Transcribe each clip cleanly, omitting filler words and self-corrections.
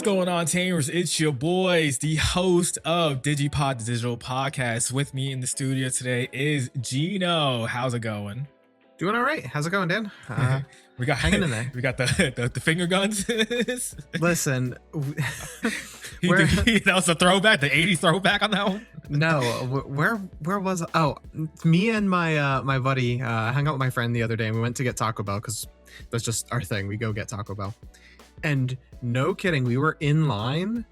going on, Tamers? It's your boys, the host of DigiPod, the digital podcast. With me in the studio today is Gino. How's it going? Doing all right. How's it going, Dan? We got hanging in there. We got the finger guns. Listen, that was a throwback, the 80s throwback on that one. No, where was? Oh, me and my buddy hung out with my friend the other day, and we went to get Taco Bell because that's just our thing. We go get Taco Bell, and no kidding, we were in line,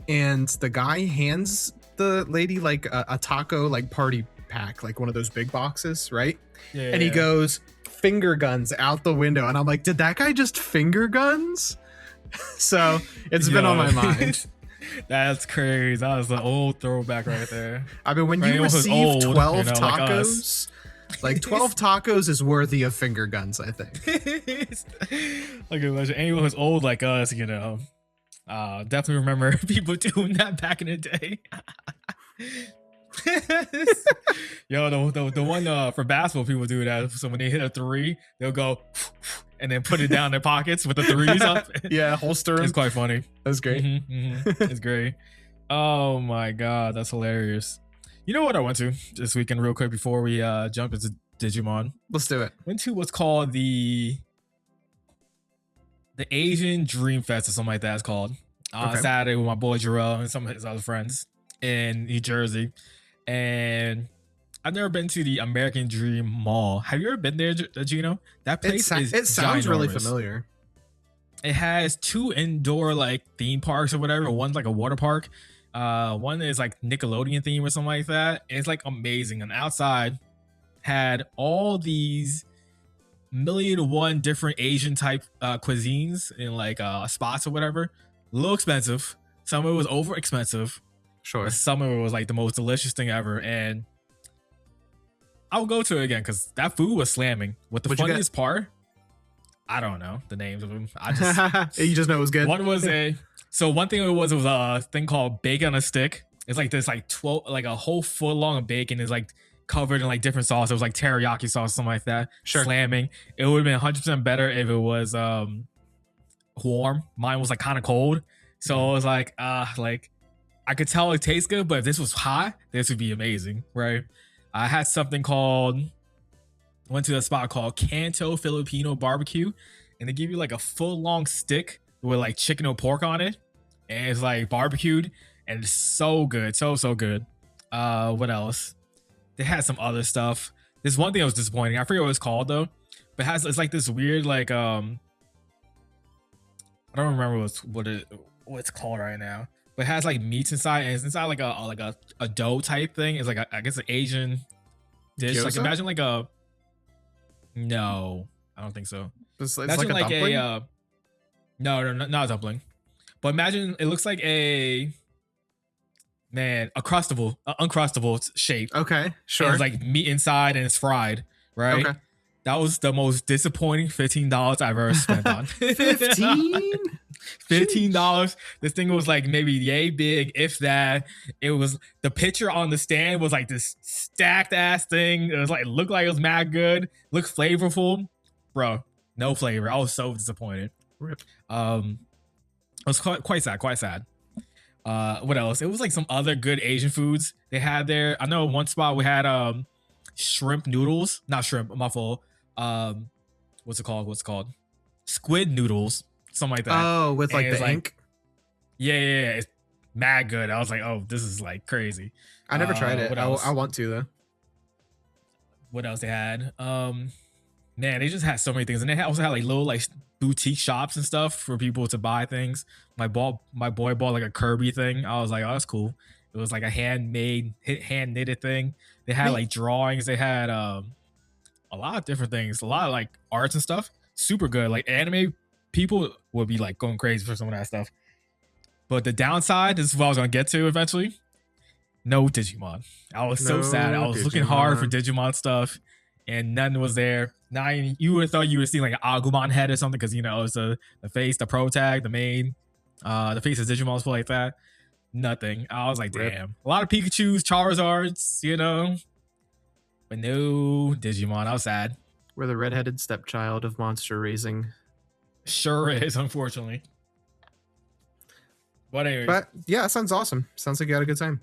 and the guy hands the lady like a taco like party pack, like one of those big boxes, right? Yeah. And he goes, finger guns out the window, and I'm like, did that guy just finger guns? So it's been on my mind. That's crazy. That was the old throwback right there. I mean, when you receive 12 tacos, like 12 tacos is worthy of finger guns, I think. Like anyone who's old like us, definitely remember people doing that back in the day. Yo, the one for basketball, people do that. So when they hit a three, they'll go and then put it down in their pockets with the threes up. Yeah, holster. It's quite funny. That's great. It's great. Oh my god, that's hilarious. You know what I went to this weekend real quick before we jump into Digimon? Let's do it. Went to what's called the Asian Dream Fest or something like that. It's called Saturday with my boy Jarrell and some of his other friends in New Jersey. And I've never been to the American Dream Mall. Have you ever been there, Gino? That place it sounds really familiar. It has two indoor like theme parks or whatever. One's like a water park. One is like Nickelodeon theme or something like that. It's like amazing. And outside had all these 1,000,001 different Asian type cuisines in like spots or whatever. A little expensive. Some of it was over expensive. Sure. Some of it was like the most delicious thing ever. And I'll go to it again because that food was slamming. What the funniest part, I don't know the names of them. I just you just know it was good. One was one thing it was a thing called bacon on a stick. It's like this like 12 like a whole foot long of bacon is like covered in like different sauce. It was like teriyaki sauce, something like that. Sure. Slamming. It would have been 100% better if it was warm. Mine was like kind of cold. So it was like I could tell it tastes good, but if this was hot, this would be amazing, right? I had something went to a spot called Canto Filipino Barbecue, and they give you like a full long stick with like chicken or pork on it, and it's like barbecued, and it's so good, so good. What else? They had some other stuff. There's one thing that was disappointing. I forget what it's called though, but it's like this weird like I don't remember what it's called right now. But it has like meats inside, and it's inside like a dough type thing. It's like I guess an Asian dish. Gyoza? Like imagine like no, I don't think so. It's imagine like a dumpling? No, not a dumpling. But imagine it looks like a uncrustable shape. Okay, sure. And it's like meat inside and it's fried, right? Okay. That was the most disappointing $15 I've ever spent on. 15? $15. This thing was like maybe yay big, if that. It was the picture on the stand was like this stacked ass thing. It was like looked like it was mad good, looked flavorful, bro. No flavor. I was so disappointed. Rip. It was quite sad. What else? It was like some other good Asian foods they had there. I know one spot we had shrimp noodles, not shrimp, my fault. What's it called? Squid noodles. Something like that. Oh, with like the ink? Yeah. It's mad good. I was like, oh, this is like crazy. I never tried it. I want to though. What else they had? Man, they just had so many things. And they also had like little like boutique shops and stuff for people to buy things. My boy bought like a Kirby thing. I was like, oh, that's cool. It was like a hand knitted thing. They had like drawings. They had a lot of different things. A lot of like arts and stuff. Super good. Like anime people would be like going crazy for some of that stuff. But the downside, this is what I was gonna get to eventually. No Digimon. I was so sad. I was looking hard for Digimon stuff, and none was there. Now you would have thought you would have seen like an Agumon head or something, because it's the face, the pro tag, the main, the face of Digimon, stuff like that. Nothing. I was like, damn. A lot of Pikachu's, Charizards, but no Digimon. I was sad. We're the redheaded stepchild of monster raising. Sure is, unfortunately. But anyways, But yeah, that sounds awesome. Sounds like you had a good time.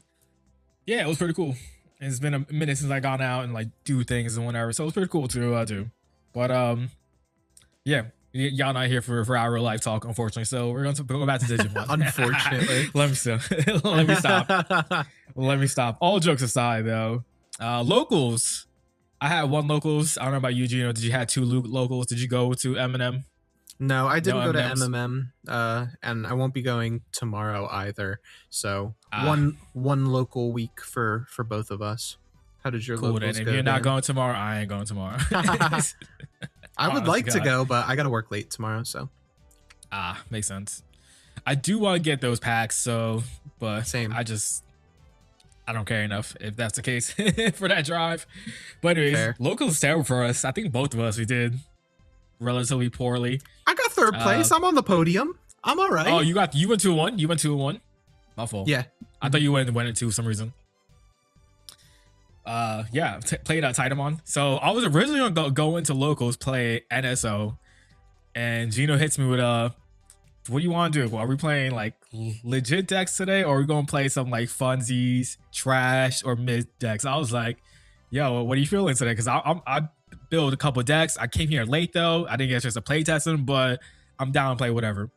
yeah, it was pretty cool. It's been a minute since I gone out and like do things and whatever, so it was pretty cool to do. But yeah, y'all not here for our real life talk, unfortunately. So we're going to go back to Digimon. Unfortunately. Let me stop. Let me stop. Let me stop. All jokes aside, though, locals. I had one locals. I don't know about you, Gino. Did you have two locals? Did you go to Eminem? No, I No didn't go to M&Ms. MMM, and I won't be going tomorrow either. So Ah, one local week for both of us. How did your cool. Then locals if go, you're not Dan? going tomorrow, I ain't going tomorrow. I would Honest to like to God. go, but I gotta work late tomorrow. So Makes sense. I do want to get those packs, so but same. I don't care enough if that's the case for that drive. But anyways, Fair. local is terrible for us. I think both of us we did relatively poorly. I got third place. I'm on the podium. I'm all right. Oh, you went 2-1. You went 2-1. My fault. Yeah. I thought you went it 2 for some reason. Yeah, played Titamon. So I was originally gonna go into locals, play NSO, and Gino hits me with what do you want to do? Are we playing like legit decks today, or are we gonna play some like funsies, trash, or mid decks? I was like, yo, what are you feeling today? Because I built a couple decks. I came here late though. I didn't get a chance to play test them, but I'm down to play whatever.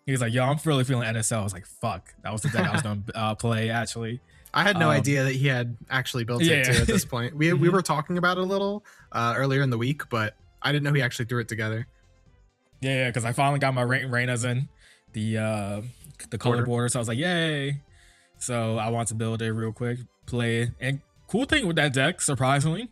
He was like, yo, I'm really feeling NSL. I was like, fuck, that was the deck I was gonna play actually. I had no idea that he had actually built Yeah. it too at this point. We were talking about it a little earlier in the week, but I didn't know he actually threw it together. Yeah, because I finally got my Reynas in the color border, so I was like, yay! So I want to build it real quick, play it, and cool thing with that deck, surprisingly,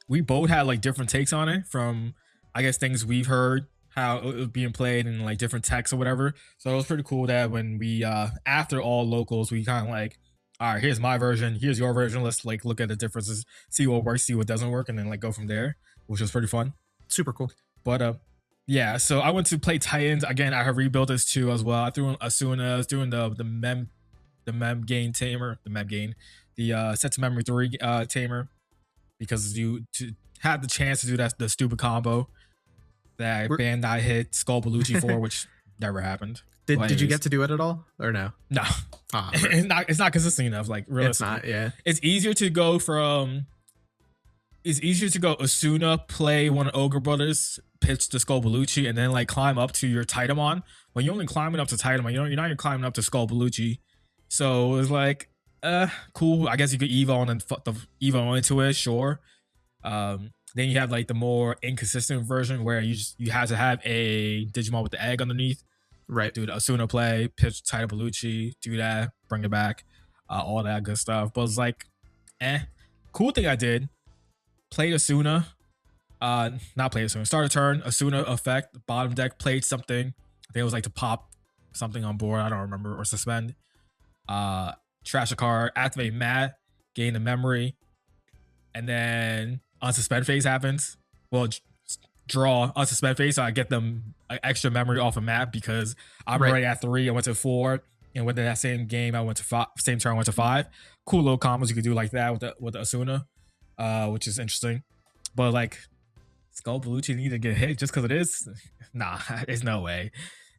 we both had like different takes on it from I guess things we've heard how it was being played and like different texts or whatever. So it was pretty cool that when we after all locals, we kind of like, all right, here's my version, here's your version. Let's like look at the differences, see what works, see what doesn't work, and then like go from there, which was pretty fun. Super cool. But yeah, so I went to play Titans again. I have rebuilt this too as well. I threw in Asuna. I was doing the mem gain tamer, the set to memory 3 tamer, because you to had the chance to do that the stupid combo that Bandai hit Skull Bellucci for, which never happened. Did you get to do it at all or no? No, it's not consistent enough. Like really, it's not. Yeah, it's easier to go from. It's easier to go Asuna, play one of Ogre Brothers, pitch to Skull Bellucci, and then like climb up to your Titamon. When you're only climbing up to Titamon, you're not even climbing up to Skull Bellucci. So it was like, cool. I guess you could Evo and then the Evo into it, sure. Then you have like the more inconsistent version where you have to have a Digimon with the egg underneath. right. Do the Asuna play, pitch Titan Bellucci, do that, bring it back, all that good stuff. But it's like, cool thing I did. Played Asuna, not play Asuna. Start a turn, Asuna effect, bottom deck, played something. I think it was like to pop something on board, I don't remember, or suspend. Trash a card, activate Mat, gain the memory, and then unsuspend phase happens. Well, draw unsuspend phase, so I get them extra memory off of Mat because I'm already at 3. I went to 4, and within that same game, I went to 5. Same turn, I went to 5. Cool little combos you could do like that with the Asuna. Which is interesting, but like Skull Bellucci need to get hit just because it is. Nah, there's no way.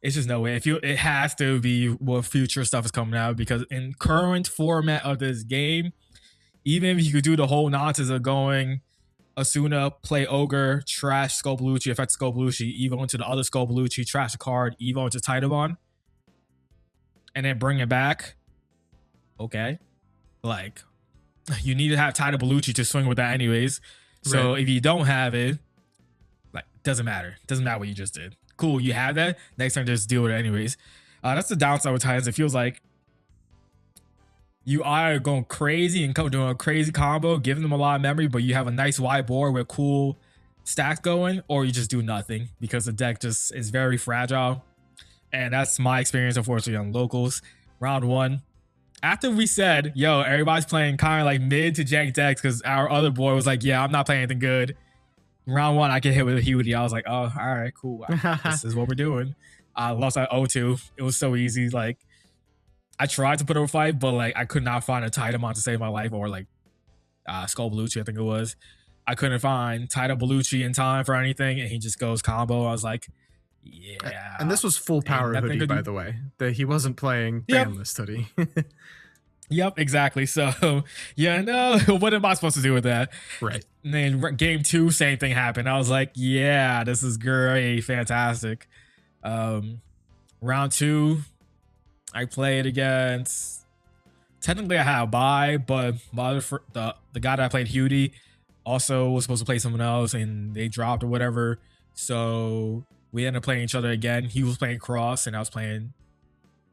It's just no way. It has to be what future stuff is coming out, because in current format of this game, even if you could do the whole nonsense of going Asuna, play Ogre, trash Skull Bellucci, affect Skull Bellucci, Evo into the other Skull Bellucci, trash a card, Evo into Titamon, and then bring it back. Okay, like. You need to have Titan Bellucci to swing with that anyways. So if you don't have it, like doesn't matter. Doesn't matter what you just did. Cool, you have that. Next time just deal with it anyways. That's the downside with Titans. It feels like you are going crazy and doing a crazy combo, giving them a lot of memory, but you have a nice wide board with cool stacks going, or you just do nothing because the deck just is very fragile. And that's my experience, unfortunately, on locals. Round 1. After we said, yo, everybody's playing kind of like mid to jank decks because our other boy was like, yeah, I'm not playing anything good. Round 1, I get hit with a Huey. I was like, oh, all right, cool. This is what we're doing. I lost at 0-2. It was so easy. Like, I tried to put up a fight, but like I could not find a Titamon to save my life, or like Skull Bellucci, I think it was. I couldn't find Titan Bellucci in time for anything, and he just goes combo. I was like, And Yeah. this was full And power that thing hoodie, could by do. the way. That he wasn't playing Yep. banlist hoodie. Yep, exactly. So, yeah, no, what am I supposed to do with that? Right. And then game two, same thing happened. I was like, yeah, this is great, fantastic. Um, round two, I played against. Technically, I had a bye, but my other the guy that I played, Hudie, also was supposed to play someone else, and they dropped or whatever. So we ended up playing each other again. He was playing Cross, and I was playing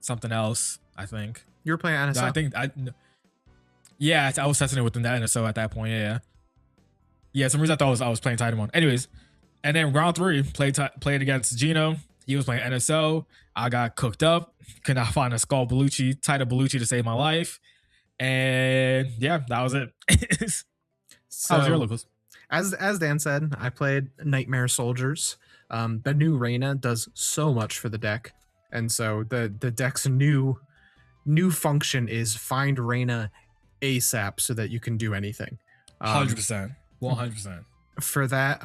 something else. I think. You were playing No, I NSO? think I. Yeah, I was testing it within that NSO at that point. Yeah, yeah. Some reason I thought I was playing Titanmon. Anyways, and then round three, played against Gino. He was playing NSO. I got cooked up. Could not find a Skull Bellucci, Titan Bellucci to save my life. And yeah, that was it. How was your So, Lucas? as Dan said, I played Nightmare Soldiers. The new Reyna does so much for the deck, and so the deck's new function is find Reyna ASAP so that you can do anything. 100%. 100%. For that,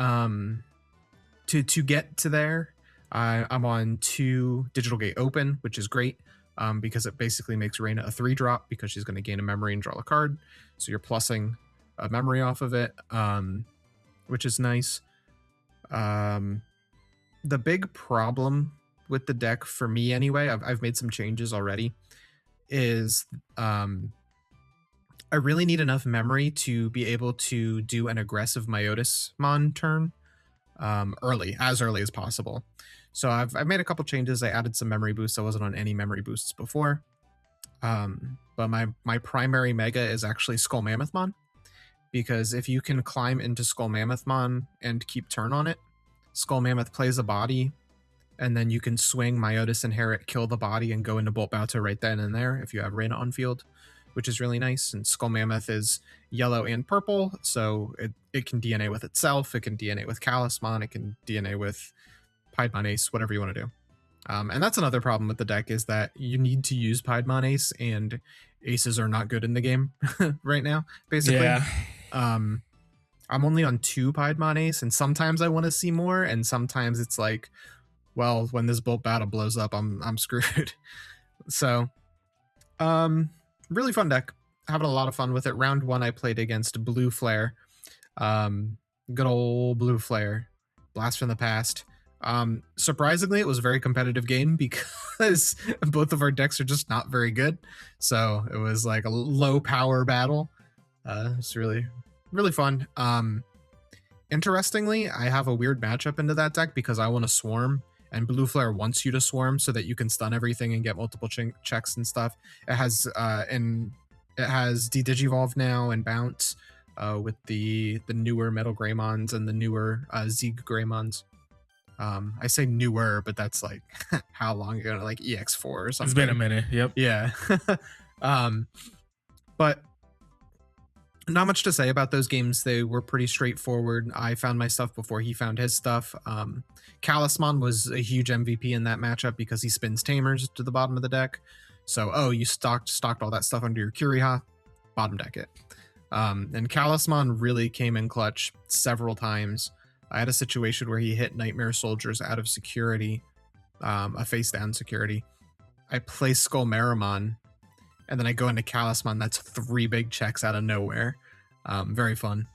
to get to there, I'm on 2 Digital Gate Open, which is great. Because it basically makes Reyna a 3-drop because she's going to gain a memory and draw a card. So you're plussing a memory off of it, which is nice. The big problem with the deck for me anyway, I've made some changes already, is I really need enough memory to be able to do an aggressive Myotis Mon turn as early as possible. So I've made a couple changes. I added some memory boosts. I wasn't on any memory boosts before. But my primary mega is actually Skull Mammothmon, because if you can climb into Skull Mammothmon and keep turn on it, Skull Mammoth plays a body, and then you can swing Myotis Inherit, kill the body, and go into Bolt Bouter right then and there if you have Reyna on field, which is really nice. And Skull Mammoth is yellow and purple, so it can DNA with itself, it can DNA with Calismon, it can DNA with Piedmon Ace, whatever you want to do. And that's another problem with the deck, is that you need to use Piedmon Ace, and aces are not good in the game right now, basically. Yeah. I'm only on 2 Piedmon Ace, and sometimes I want to see more, and sometimes it's like, well, when this Bolt Battle blows up, I'm screwed. So, really fun deck. Having a lot of fun with it. Round 1, I played against Blue Flare. Good old Blue Flare. Blast from the past. Surprisingly, it was a very competitive game because both of our decks are just not very good. So it was like a low power battle. It's really, really fun. Interestingly, I have a weird matchup into that deck because I want to swarm, and Blue Flare wants you to swarm so that you can stun everything and get multiple checks and stuff. It has De-Digivolve now and Bounce with the newer Metal Greymons and the newer Zeeg Greymons. I say newer, but that's like how long ago, like EX4 or something. It's been a minute. Yep. Yeah. But not much to say about those games. They were pretty straightforward. I found my stuff before he found his stuff. Calismon was a huge MVP in that matchup because he spins Tamers to the bottom of the deck. So, you stocked all that stuff under your Kuriha, bottom deck it. And Calismon really came in clutch several times. I had a situation where he hit Nightmare Soldiers out of security, a face down security. I play Skull Maramon, and then I go into Calismon. That's 3 big checks out of nowhere. Very fun.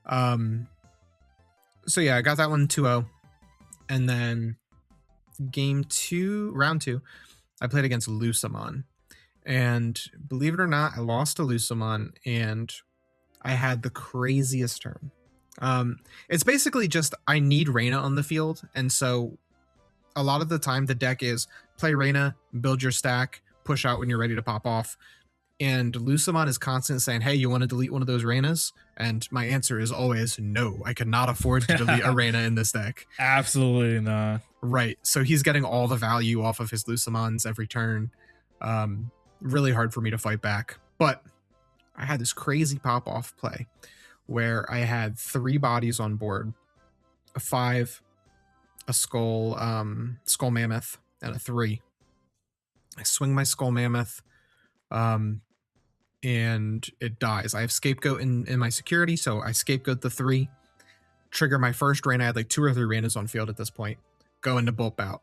So yeah, I got that one 2-0. And then round 2, I played against Lusamon. And believe it or not, I lost to Lusamon, and I had the craziest turn. It's basically just I need Reyna on the field, and so a lot of the time the deck is play Reyna, build your stack, push out when you're ready to pop off. And Lusamon is constantly saying, hey, you want to delete one of those Reynas? And my answer is always no. I cannot afford to delete a Reyna in this deck. Absolutely not. Right. So he's getting all the value off of his Lusamons every turn. Really hard for me to fight back. But I had this crazy pop-off play where I had 3 bodies on board, a 5, a Skull Mammoth, and a 3. I swing my Skull Mammoth, and it dies. I have Scapegoat in my security, so I Scapegoat the 3, trigger my first Reyna. I had like 2 or 3 Reynas on field at this point. go into bolt bout.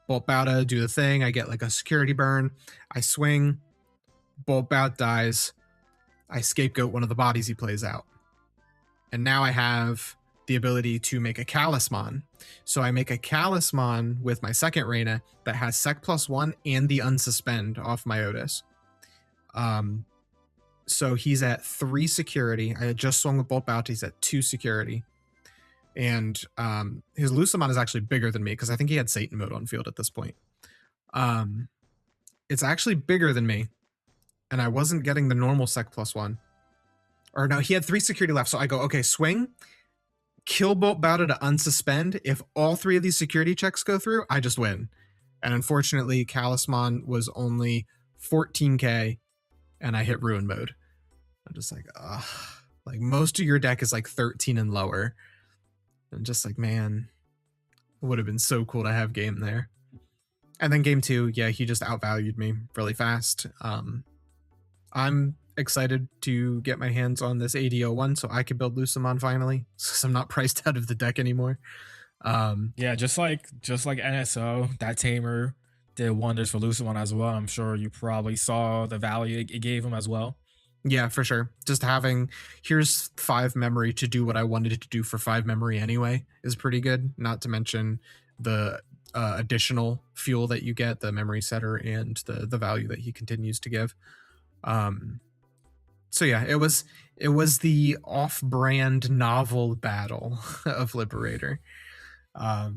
Bolt bout do the thing. I get like a security burn. I swing. Bolt bout dies. I scapegoat one of the bodies he plays out. And now I have the ability to make a Talisman. So I make a Talisman with my second Reina that has Sec +1 and the Unsuspend off my Otis. So he's at 3 security. I had just swung with Bolt Bout. He's at 2 security. And his Lucamon is actually bigger than me because I think he had Satan mode on field at this point. It's actually bigger than me. And I wasn't getting the normal Sec +1. Or no, he had 3 security left. So I go, okay, swing, kill Bolt Bout to unsuspend. If all 3 of these security checks go through, I just win. And unfortunately, Talisman was only 14k, and I hit Ruin mode. I'm just like, ugh. Like, most of your deck is like 13 and lower. I'm just like, man, it would have been so cool to have game there. And then game 2, yeah, he just outvalued me really fast. I'm excited to get my hands on this AD01 so I can build Lucamon finally, since I'm not priced out of the deck anymore. Yeah, just like NSO, that tamer did wonders for Lucamon as well. I'm sure you probably saw the value it gave him as well. Yeah, for sure. Just having, here's 5 memory to do what I wanted it to do for 5 memory anyway is pretty good. Not to mention the additional fuel that you get, the memory setter, and the value that he continues to give. So yeah, it was the off-brand novel battle of Liberator. But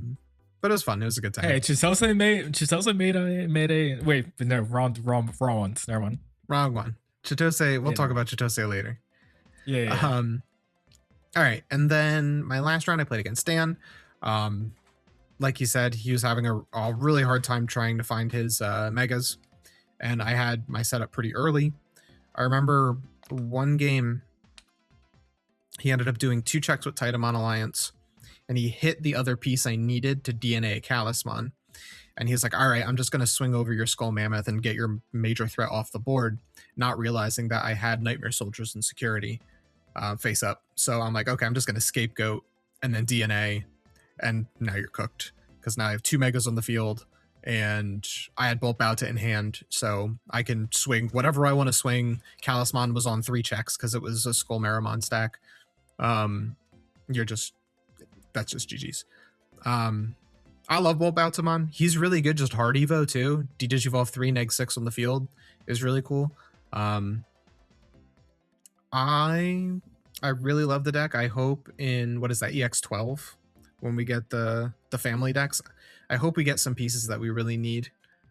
it was fun. It was a good time. Hey, Chitose made a wait, no, wrong ones. Never mind. Wrong one. Chitose, we'll talk about Chitose later. Yeah. All right, and then my last round I played against Dan. Like he said, he was having a really hard time trying to find his megas, and I had my setup pretty early. I remember one game he ended up doing 2 checks with Titamon Alliance, and he hit the other piece I needed to DNA a Talisman. And he's like, all right, I'm just going to swing over your Skull Mammoth and get your major threat off the board, not realizing that I had Nightmare Soldiers in security face up. So I'm like, okay, I'm just going to scapegoat and then DNA, and now you're cooked. Because now I have 2 megas on the field, and I had Bolt Bouta in hand, so I can swing whatever I want to swing. Talisman was on 3 checks because it was a Skull Maramon stack. That's just GG's. I love Bolt Boutamon. He's really good, just hard Evo too. Digivolve 3, neg 6 on the field is really cool. I really love the deck. I hope in, what is that, EX12, when we get the family decks, I hope we get some pieces that we really need.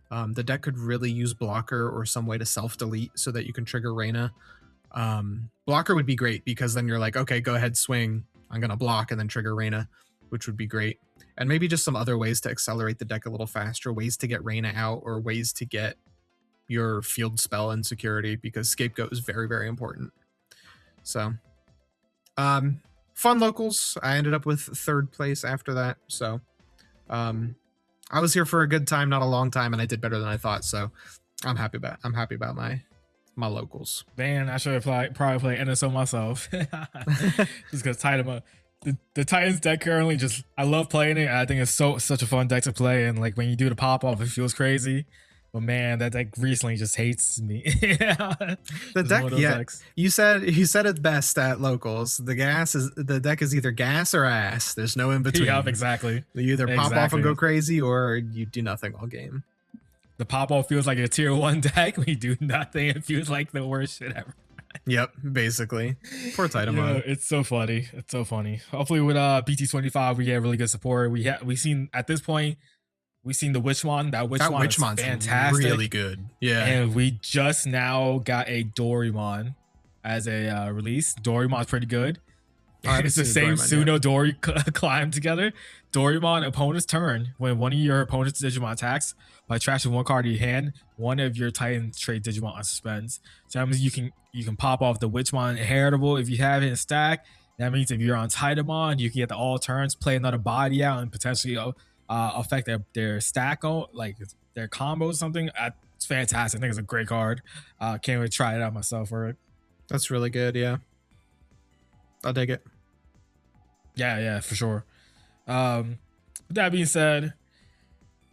The deck could really use blocker or some way to self-delete so that you can trigger Reina. Blocker would be great because then you're like, okay, go ahead, swing. I'm going to block and then trigger Reina, which would be great. And maybe just some other ways to accelerate the deck a little faster, ways to get Reina out, or ways to get your field spell in security, because Scapegoat is very, very important. So, fun locals. I ended up with 3rd place after that. So, I was here for a good time, not a long time, and I did better than I thought. So, I'm happy about my locals. Man, I should have probably played NSO myself. Just because Titan, the Titans deck currently, just, I love playing it. I think it's such a fun deck to play, and like when you do the pop off, it feels crazy. But man, that deck recently just hates me. The deck, yeah. Decks. You said it best at locals. The deck is either gas or ass. There's no in between. Yeah, exactly. You either pop off and go crazy, or you do nothing all game. The pop off feels like a tier 1 deck. We do nothing. It feels like the worst shit ever. Yep, basically. Poor Titamon. Yeah, it's so funny. It's so funny. Hopefully with BT25 we get really good support. We've seen at this point, we've seen the Witchmon. That Witchmon's fantastic. Really good. Yeah. And we just now got a Dorymon as a release. Dorymon's pretty good. It's the same Suno Dory climb together. Dorymon, opponent's turn. When one of your opponent's Digimon attacks by trashing 1 card in your hand, one of your Titan trait Digimon unsuspends. So that means you can pop off the Witchmon inheritable if you have it in stack. That means if you're on Titamon, you can get the all turns, play another body out, and potentially affect their stack, like their combo or something. It's fantastic. I think it's a great card. Can't wait to try it out myself for it. That's really good. Yeah, I'll dig it. Yeah, for sure. The With that being said,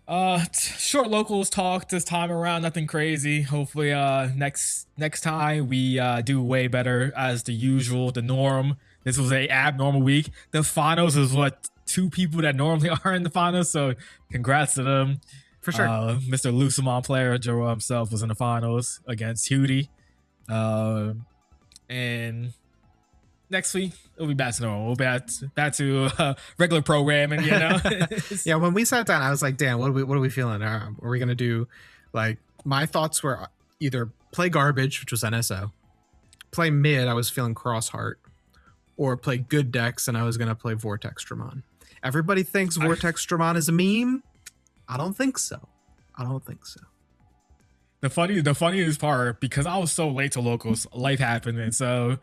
short locals talk this time around, nothing crazy. Hopefully next time we do way better as the usual, the norm. This was a abnormal week. The finals is what two people that normally are in the finals, so congrats to them. For sure. Mr. Lucimon player Joe himself was in the finals against Hootie. And next week it'll be back to normal. We'll be back to regular programming, you know. Yeah, when we sat down, I was like, "Damn, what are we feeling? Are we gonna do?" Like, my thoughts were either play garbage, which was NSO, play mid. I was feeling Crossheart, or play good decks, and I was gonna play Vortex Dramon. Everybody thinks Vortex Dramon is a meme. I don't think so. I don't think so. The funniest part, because I was so late to locals, life happened, and so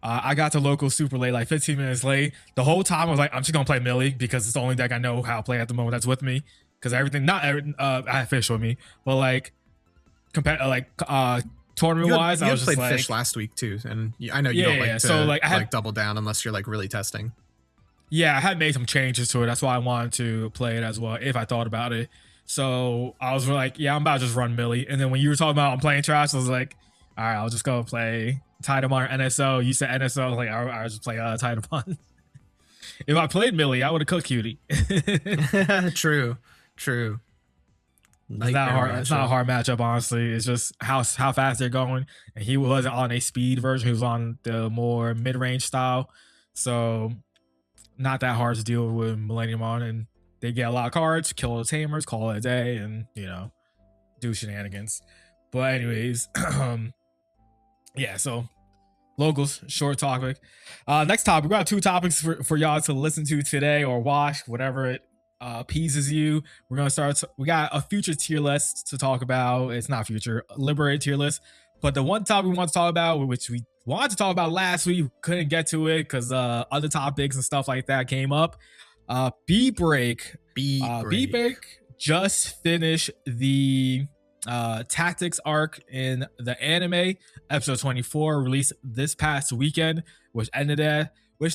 I got to locals super late, like 15 minutes late. The whole time I was like, I'm just gonna play Millie because it's the only deck I know how to play at the moment that's with me. Because everything, not every, I have Fish with me, but like tournament wise, I was just like Fish last week too, and I know you don't like to so like I had double down unless you're like really testing. Yeah, I had made some changes to it. That's why I wanted to play it as well if I thought about it. So I was like, yeah, I'm about to just run Millie. And then when you were talking about I'm playing trash, I was like, all right, I'll just go play Tidamon or NSO. You said NSO, I was like, I'll just play Tidamon. If I played Millie, I would have cooked Cutie. True. It's not hard. It's not a hard matchup, honestly. It's just how fast they're going. And he wasn't on a speed version. He was on the more mid-range style. So not that hard to deal with Millennium on. And they get a lot of cards, kill the tamers, call it a day, and, you know, do shenanigans. But anyways, yeah, so locals, short topic. Next topic, we got two topics for y'all to listen to today or watch, whatever it appeases you. We're gonna start. We got a future tier list to talk about. It's not future, Liberator tier list. But the one topic we want to talk about, which we wanted to talk about last week, couldn't get to it because other topics and stuff like that came up. B-Break just finished the tactics arc in the anime. Episode 24 released this past weekend, which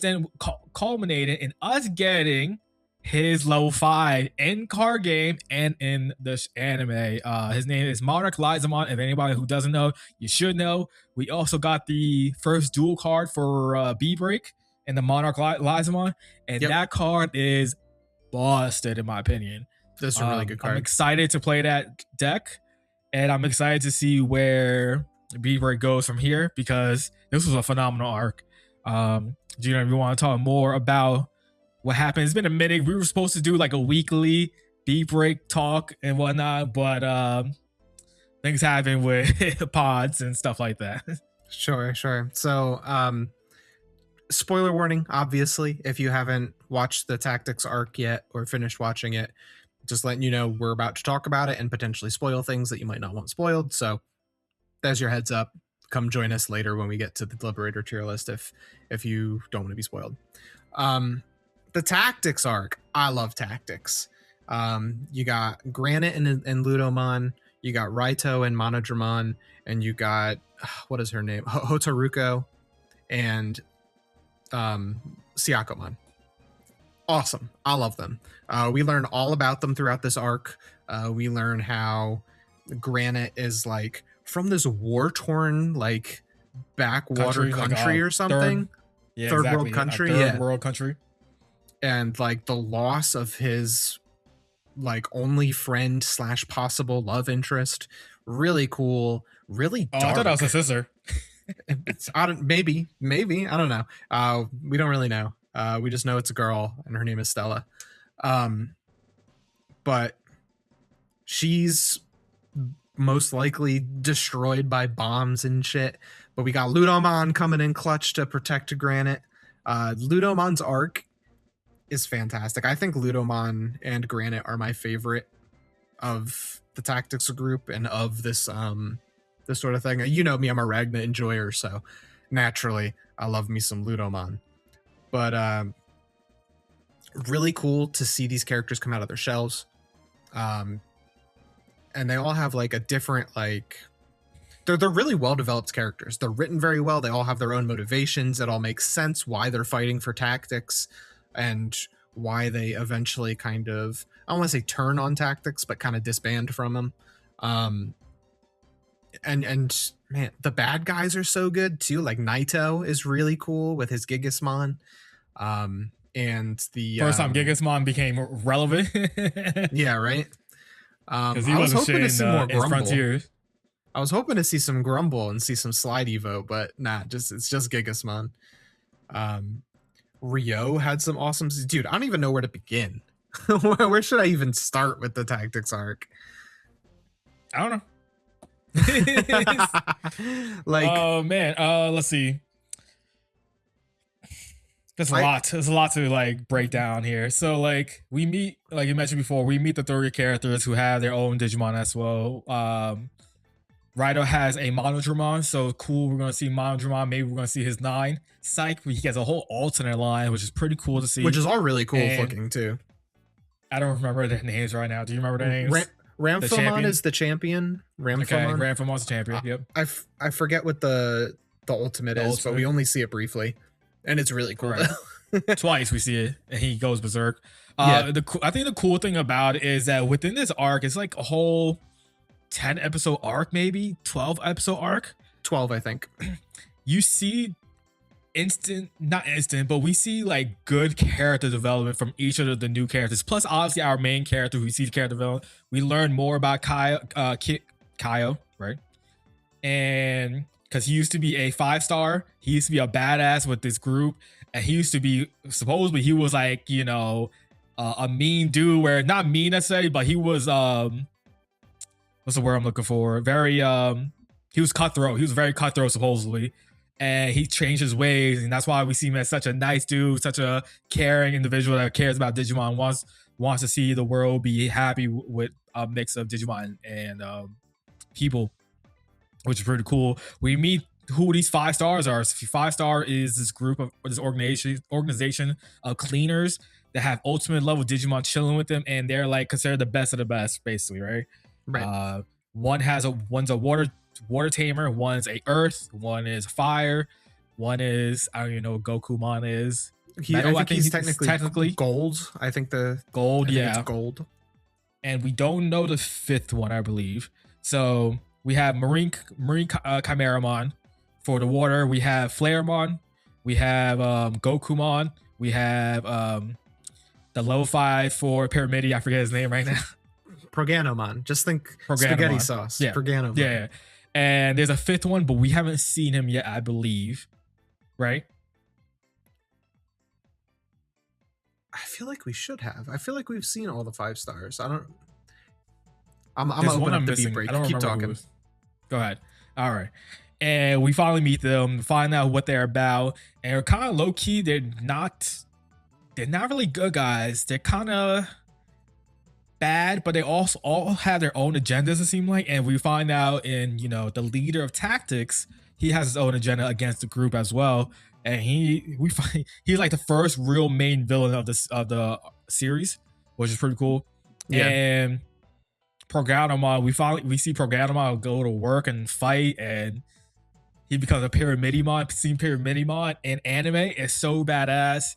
then culminated in us getting his level 5 in card game and in this anime. His name is Monarch Lizamon. If anybody who doesn't know, you should know. We also got the first dual card for B-Break and the Monarch Lizamon, and that card is busted in my opinion. That's a really good card. I'm excited to play that deck, and I'm excited to see where B-Break goes from here because this was a phenomenal arc. Gino, if you want to talk more about what happened, it's been a minute. We were supposed to do like a weekly B-Break talk and whatnot, but things happen with pods and stuff like that. Sure. So, spoiler warning, obviously, if you haven't watched the tactics arc yet or finished watching it, just letting you know we're about to talk about it and potentially spoil things that you might not want spoiled. So there's your heads up. Come join us later when we get to the Liberator tier list if you don't want to be spoiled. The tactics arc, I love tactics. You got Granite and Ludomon, you got Raito and Monodramon, and you got what is her name? Hotaruko and Siakomon. Awesome. I love them. We learn all about them throughout this arc. We learn how Granite is like from this war-torn like backwater country or something. Third world country. Third world country. And like the loss of his like only friend / possible love interest. Really cool. Really dark. I thought that was a sister. Maybe. I don't know. We don't really know. We just know it's a girl and her name is Stella. But she's most likely destroyed by bombs and shit. But we got Ludomon coming in clutch to protect Granite. Ludomon's arc is fantastic. I think Ludomon and Granite are my favorite of the tactics group and of this this sort of thing. You know me, I'm a Ragna enjoyer, so naturally I love me some Ludomon. But really cool to see these characters come out of their shells. And they all have like a different like they're really well developed characters. They're written very well. They all have their own motivations. It all makes sense why they're fighting for tactics and why they eventually kind of, I don't want to say turn on tactics, but kind of disband from them. Um, and man, the bad guys are so good too. Like Naito is really cool with his Gigasmon. And the First time Gigasmon became relevant. yeah, right. Because he I was wasn't hoping to shit see more in Grumble. Frontiers. I was hoping to see some Grumble and see some Slide Evo, but nah, it's just Gigasmon. Rio had some awesome, dude. I don't even know where to begin. Where should I even start with the tactics arc? I don't know. Like, oh man, let's see. There's a lot. There's a lot to like break down here. So like we meet, like you mentioned before, we meet the 30 characters who have their own Digimon as well. Raido has a Monodramon, so cool. We're gonna see Monodramon. Maybe we're gonna see his 9 Psych. He has a whole alternate line, which is pretty cool to see. Which is all really cool looking too. I don't remember their names right now. Do you remember their names? Ramphomon is the champion. Ramphomon. Okay, Ramphomon's the champion. Yep. I forget what the ultimate is, but we only see it briefly, and it's really cool. Right. Twice we see it, and he goes berserk. I think the cool thing about it is that within this arc, it's like a whole 10 episode arc, maybe 12 episode arc. 12, I think. You see not instant, but we see like good character development from each of the new characters. Plus, obviously, our main character, we see the character development. We learn more about Kaio, right? And because he used to be a 5-star, he used to be a badass with this group, and he used to be, supposedly, he was like, you know, a mean dude, where not mean necessarily, but he was what's the word I'm looking for? Very he was cutthroat. He was very cutthroat supposedly, and he changed his ways, and that's why we see him as such a nice dude, such a caring individual that cares about Digimon, wants to see the world be happy with a mix of Digimon and people, which is pretty cool. We meet who these 5-stars are. 5-star is this group of this organization of cleaners that have ultimate level Digimon chilling with them, and they're like considered the best of the best, basically, right? Right. One's a water tamer, one's a earth, one is fire, one is, I don't even know what Gokumon is. I think he's technically gold. I think the gold, yeah, gold. And we don't know the 5th one, I believe. So we have Marine Chimeramon for the water. We have Flairmon. We have Gokumon. We have the level 5 for Pyramidi. I forget his name right now. Proganomon. Just think spaghetti sauce. Yeah. Proganomon. Yeah. And there's a 5th one, but we haven't seen him yet, I believe. Right? I feel like we should have. I feel like we've seen all the 5-stars. I'm There's open one up I'm the missing. beat break. I don't Keep remember talking. Go ahead. All right. And we finally meet them, find out what they're about. And we're kind of low key. They're not really good guys. They're kind of bad, but they also all have their own agendas, it seems like. And we find out in, you know, the leader of tactics, he has his own agenda against the group as well. And he's like the first real main villain of the series, which is pretty cool. Yeah. And Proganomon, we see Proganomon go to work and fight, and he becomes a Pyramidimon. Seeing Pyramidimon in anime is so badass.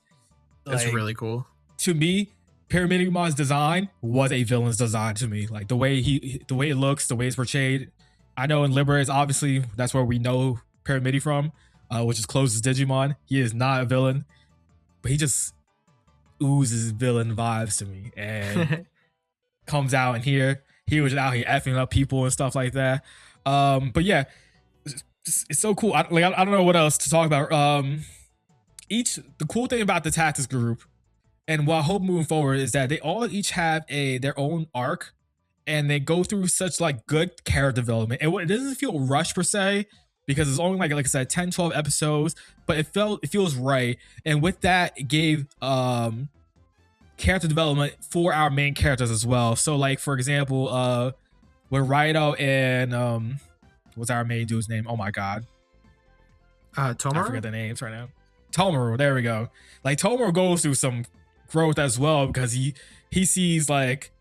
It's really cool. To me, Pyramidimon's design was a villain's design to me. Like the way it looks, the way it's portrayed. I know in Liberator, obviously that's where we know Pyramidi from, which is closest Digimon. He is not a villain, but he just oozes villain vibes to me, and comes out in here. He was out here effing up people and stuff like that. But yeah, it's so cool. I don't know what else to talk about. The cool thing about the Tactics group, and what I hope moving forward, is that they all each have their own arc, and they go through such like good character development. And it doesn't feel rushed per se, because it's only like I said, 10, 12 episodes, but it feels right. And with that, it gave character development for our main characters as well. So like, for example, with Raido and what's our main dude's name? Oh my god. Tomaru? I forget the names right now. Tomaru, there we go. Like Tomaru goes through some growth as well, because he sees like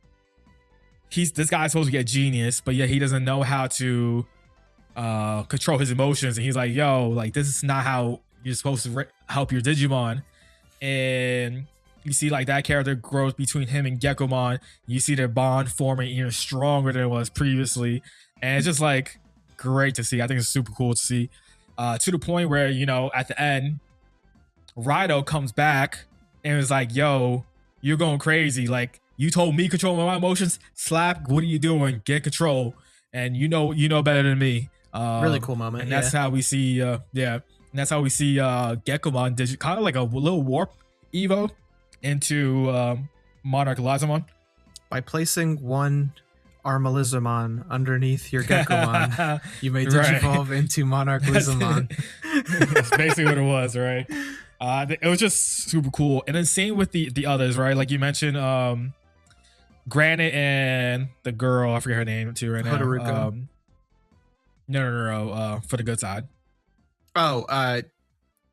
this guy's supposed to be a genius, but yet he doesn't know how to control his emotions, and he's like, yo, like this is not how you're supposed to help your Digimon. And you see like that character growth between him and Gekomon. You see their bond forming even stronger than it was previously, and it's just like great to see. I think it's super cool to see, to the point where at the end, Rido comes back and is like, "Yo, you're going crazy. Like you told me control my emotions. Slap, what are you doing? Get control. And you know better than me." Really cool moment. And that's how we see, And that's how we see Gekomon kind of like a little warp Evo into Monarch Lazamon. By placing one Armalizamon underneath your Gekomon, you may digivolve into Monarch Lizamon. That's basically what it was, right? It was just super cool. And then same with the others, right? Like you mentioned, Granite and the girl, I forget her name too right now. Hodoriko. No. For the good side. Oh,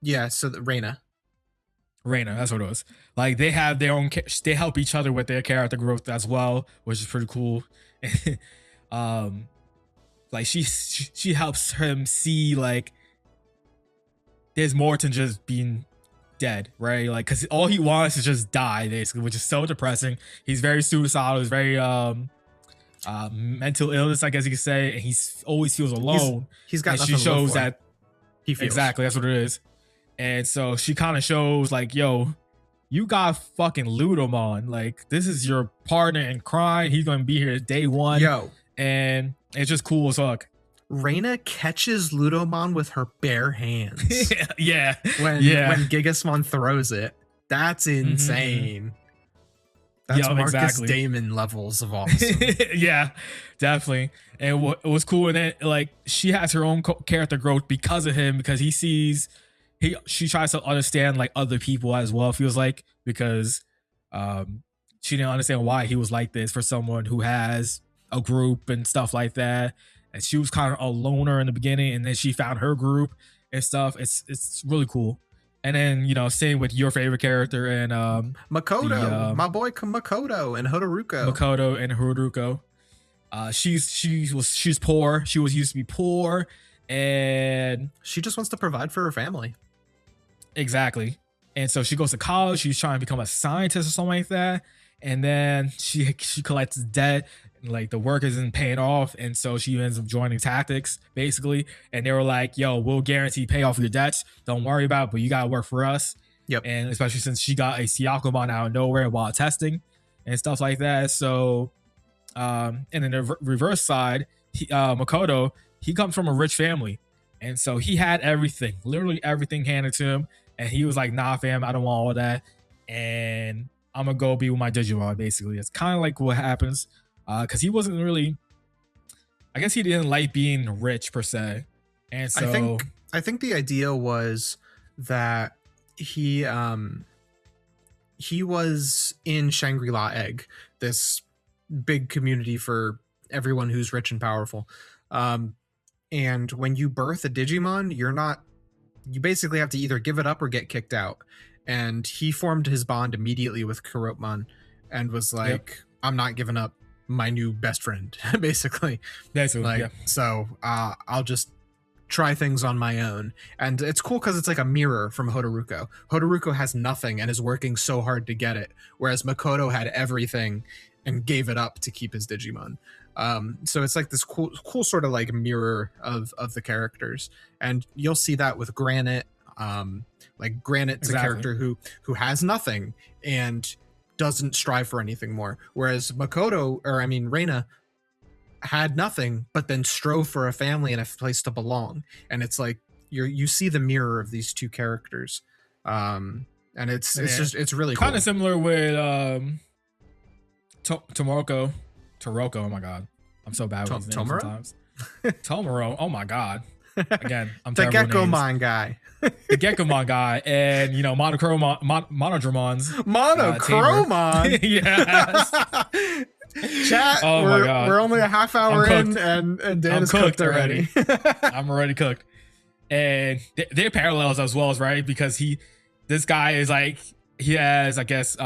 yeah. So Reina, that's what it was. Like they have their own. They help each other with their character growth as well, which is pretty cool. Like she helps him see like there's more than just being dead, right? Like because all he wants is just die, basically, which is so depressing. He's very suicidal. He's very mental illness, I guess you could say, and he's always feels alone. He's got. And she shows that he feels. Exactly, that's what it is. And so she kind of shows like, yo, you got fucking Ludamon. Like this is your partner in crime. He's gonna be here day one. Yo, and it's just cool as fuck. Reina catches Ludamon with her bare hands. Yeah. When Gigasmon throws it, that's insane. That's Marcus Damon levels of awesome. Yeah, definitely. And what was cool, and then like she has her own character growth because of him, because she tries to understand like other people as well, feels like, because she didn't understand why he was like this for someone who has a group and stuff like that. And she was kind of a loner in the beginning, and then she found her group and stuff. It's really cool. And then same with your favorite character and Makoto, my boy Makoto and Hodoriko. She's poor. She was used to be poor, and she just wants to provide for her family. Exactly. And so she goes to college. She's trying to become a scientist or something like that. And then she collects debt. Like the work isn't paying off, and so she ends up joining Tactics basically. And they were like, "Yo, we'll guarantee pay off your debts. Don't worry about it, but you gotta work for us." Yep. And especially since she got a Siakumon out of nowhere while testing and stuff like that. So, and then the reverse side, Makoto, he comes from a rich family, and so he had everything, literally everything handed to him, and he was like, "Nah, fam, I don't want all that, and I'm gonna go be with my Digimon." Basically, it's kind of like what happens. Because he wasn't really, I guess he didn't like being rich per se, and so I think the idea was that he was in Shangri-La Egg, this big community for everyone who's rich and powerful, and when you birth a Digimon, you basically have to either give it up or get kicked out. And he formed his bond immediately with Kurotmon and was like, "Yep. I'm not giving up my new best friend," basically. So I'll just try things on my own. And it's cool because it's like a mirror from Hodoriko. Hodoriko has nothing and is working so hard to get it, whereas Makoto had everything and gave it up to keep his Digimon. So it's like this cool sort of like mirror of the characters. And you'll see that with Granite. Like Granite's a character who has nothing and doesn't strive for anything more, whereas Reina had nothing but then strove for a family and a place to belong. And it's like you see the mirror of these two characters, and it's really cool. Kind of similar with Tomoko. Oh my god, I'm so bad with these names sometimes. Tomoro. Oh my god. Again, I'm the Gekomon guy. The Gekomon guy, and Monodramons. Monochromon. Yes. Chat. Oh my god. We're only a half hour in, and Dan is cooked already. I'm already cooked. And they're parallels as well, right? Because this guy is like, he has, I guess,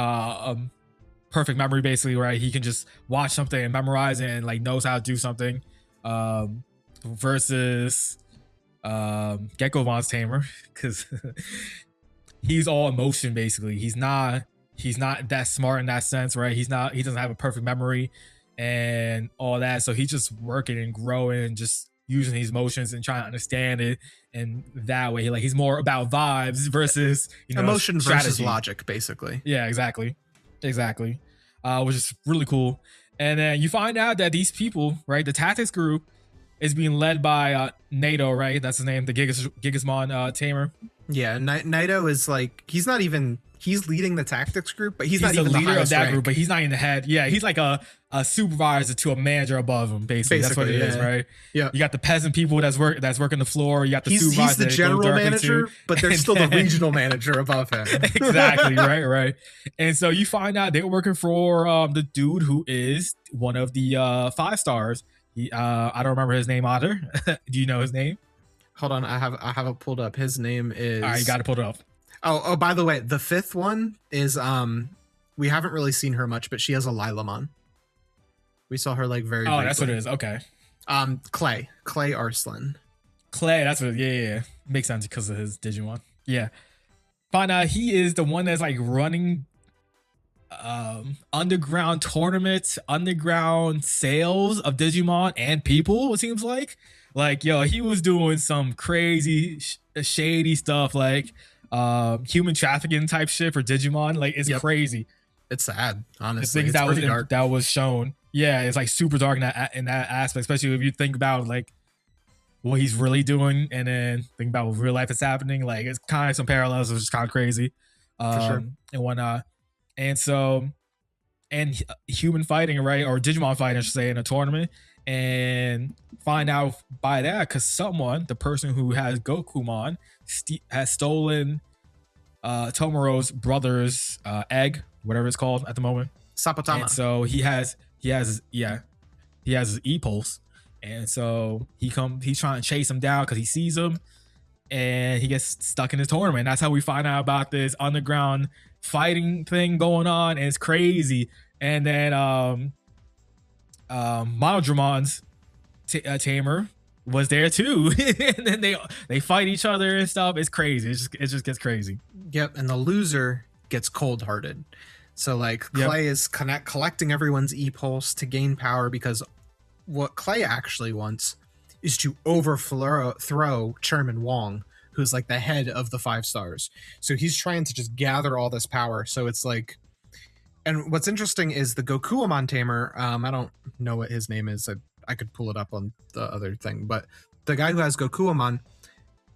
perfect memory basically, right? He can just watch something and memorize it and like knows how to do something. Versus Gekomon's tamer, because he's all emotion basically. He he's not that smart in that sense, right? He doesn't have a perfect memory and all that. So he's just working and growing and just using his emotions and trying to understand it. And that way, like he's more about vibes versus Emotion versus strategy. logic, basically. Yeah, exactly. Exactly. Which is really cool. And then you find out that these people, right, the tactics group is being led by Nato, right? That's his name, the Gigasmon tamer. Yeah, Naito is like, he's leading the tactics group, but he's not the even the leader of that rank. group, but he's not in the head. Yeah, he's like a supervisor to a manager above him, basically. That's what it is, right? Yeah. You got the peasant people that's working the floor. You got the supervisor. He's the general manager, but there's still the regional manager above him. Exactly, right. And so you find out they're working for the dude who is one of the 5 stars. I don't remember his name either. Do you know his name? Hold on, I have it pulled up. His name is. All right, you got to pull it up. Oh, by the way, the 5th one is we haven't really seen her much, but she has a Lilamon. We saw her like very. Oh, that's what it is. Okay. Clay Arslan. Clay, that's what. Yeah. Makes sense because of his Digimon. Yeah. Find out he is the one that's like running underground tournaments, underground sales of Digimon and people. It seems like yo, he was doing some crazy shady stuff, like human trafficking type shit for Digimon. Like it's crazy. It's sad, honestly. The things that was shown. Yeah, it's like super dark in that aspect, especially if you think about like what he's really doing and then think about what real life is happening. Like it's kind of some parallels, which is kind of crazy. For sure. And whatnot. And so, and human fighting, right? Or Digimon fighting, I should say, in a tournament. And find out by that, because someone, the person who has Gokumon, has stolen Tomoro's brother's egg, whatever it's called at the moment. Sapotama. And so he has his e-pulse. And so he's trying to chase him down because he sees him and he gets stuck in his tournament. That's how we find out about this underground fighting thing going on, and it's crazy. And then Monodramon's tamer was there too. And then they fight each other and stuff. It's crazy. It just gets crazy. Yep. And the loser gets cold-hearted. So like Clay is collecting everyone's e-pulse to gain power, because what Clay actually wants is to throw Chairman Wong, who's like the head of the 5 stars. So he's trying to just gather all this power. So it's like, and what's interesting is the Gokuamon tamer. I don't know what his name is. I could pull it up on the other thing, but the guy who has Gokuamon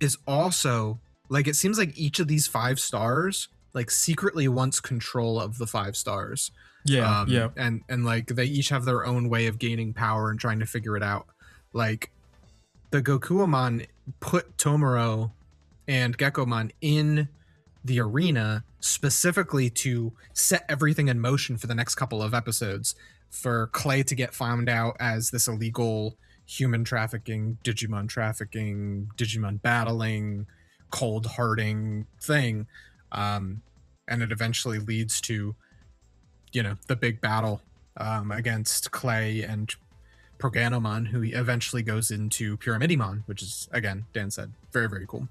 is also like, it seems like each of these 5 stars like secretly wants control of the 5 stars. Yeah. And like they each have their own way of gaining power and trying to figure it out. Like the Gokuamon put Tomoro and Gekomon in the arena specifically to set everything in motion for the next couple of episodes, for Clay to get found out as this illegal human trafficking, Digimon battling, cold hearting thing. And it eventually leads to, the big battle against Clay and Proganomon, who eventually goes into Pyramidimon, which is, again, Dan said, very, very cool.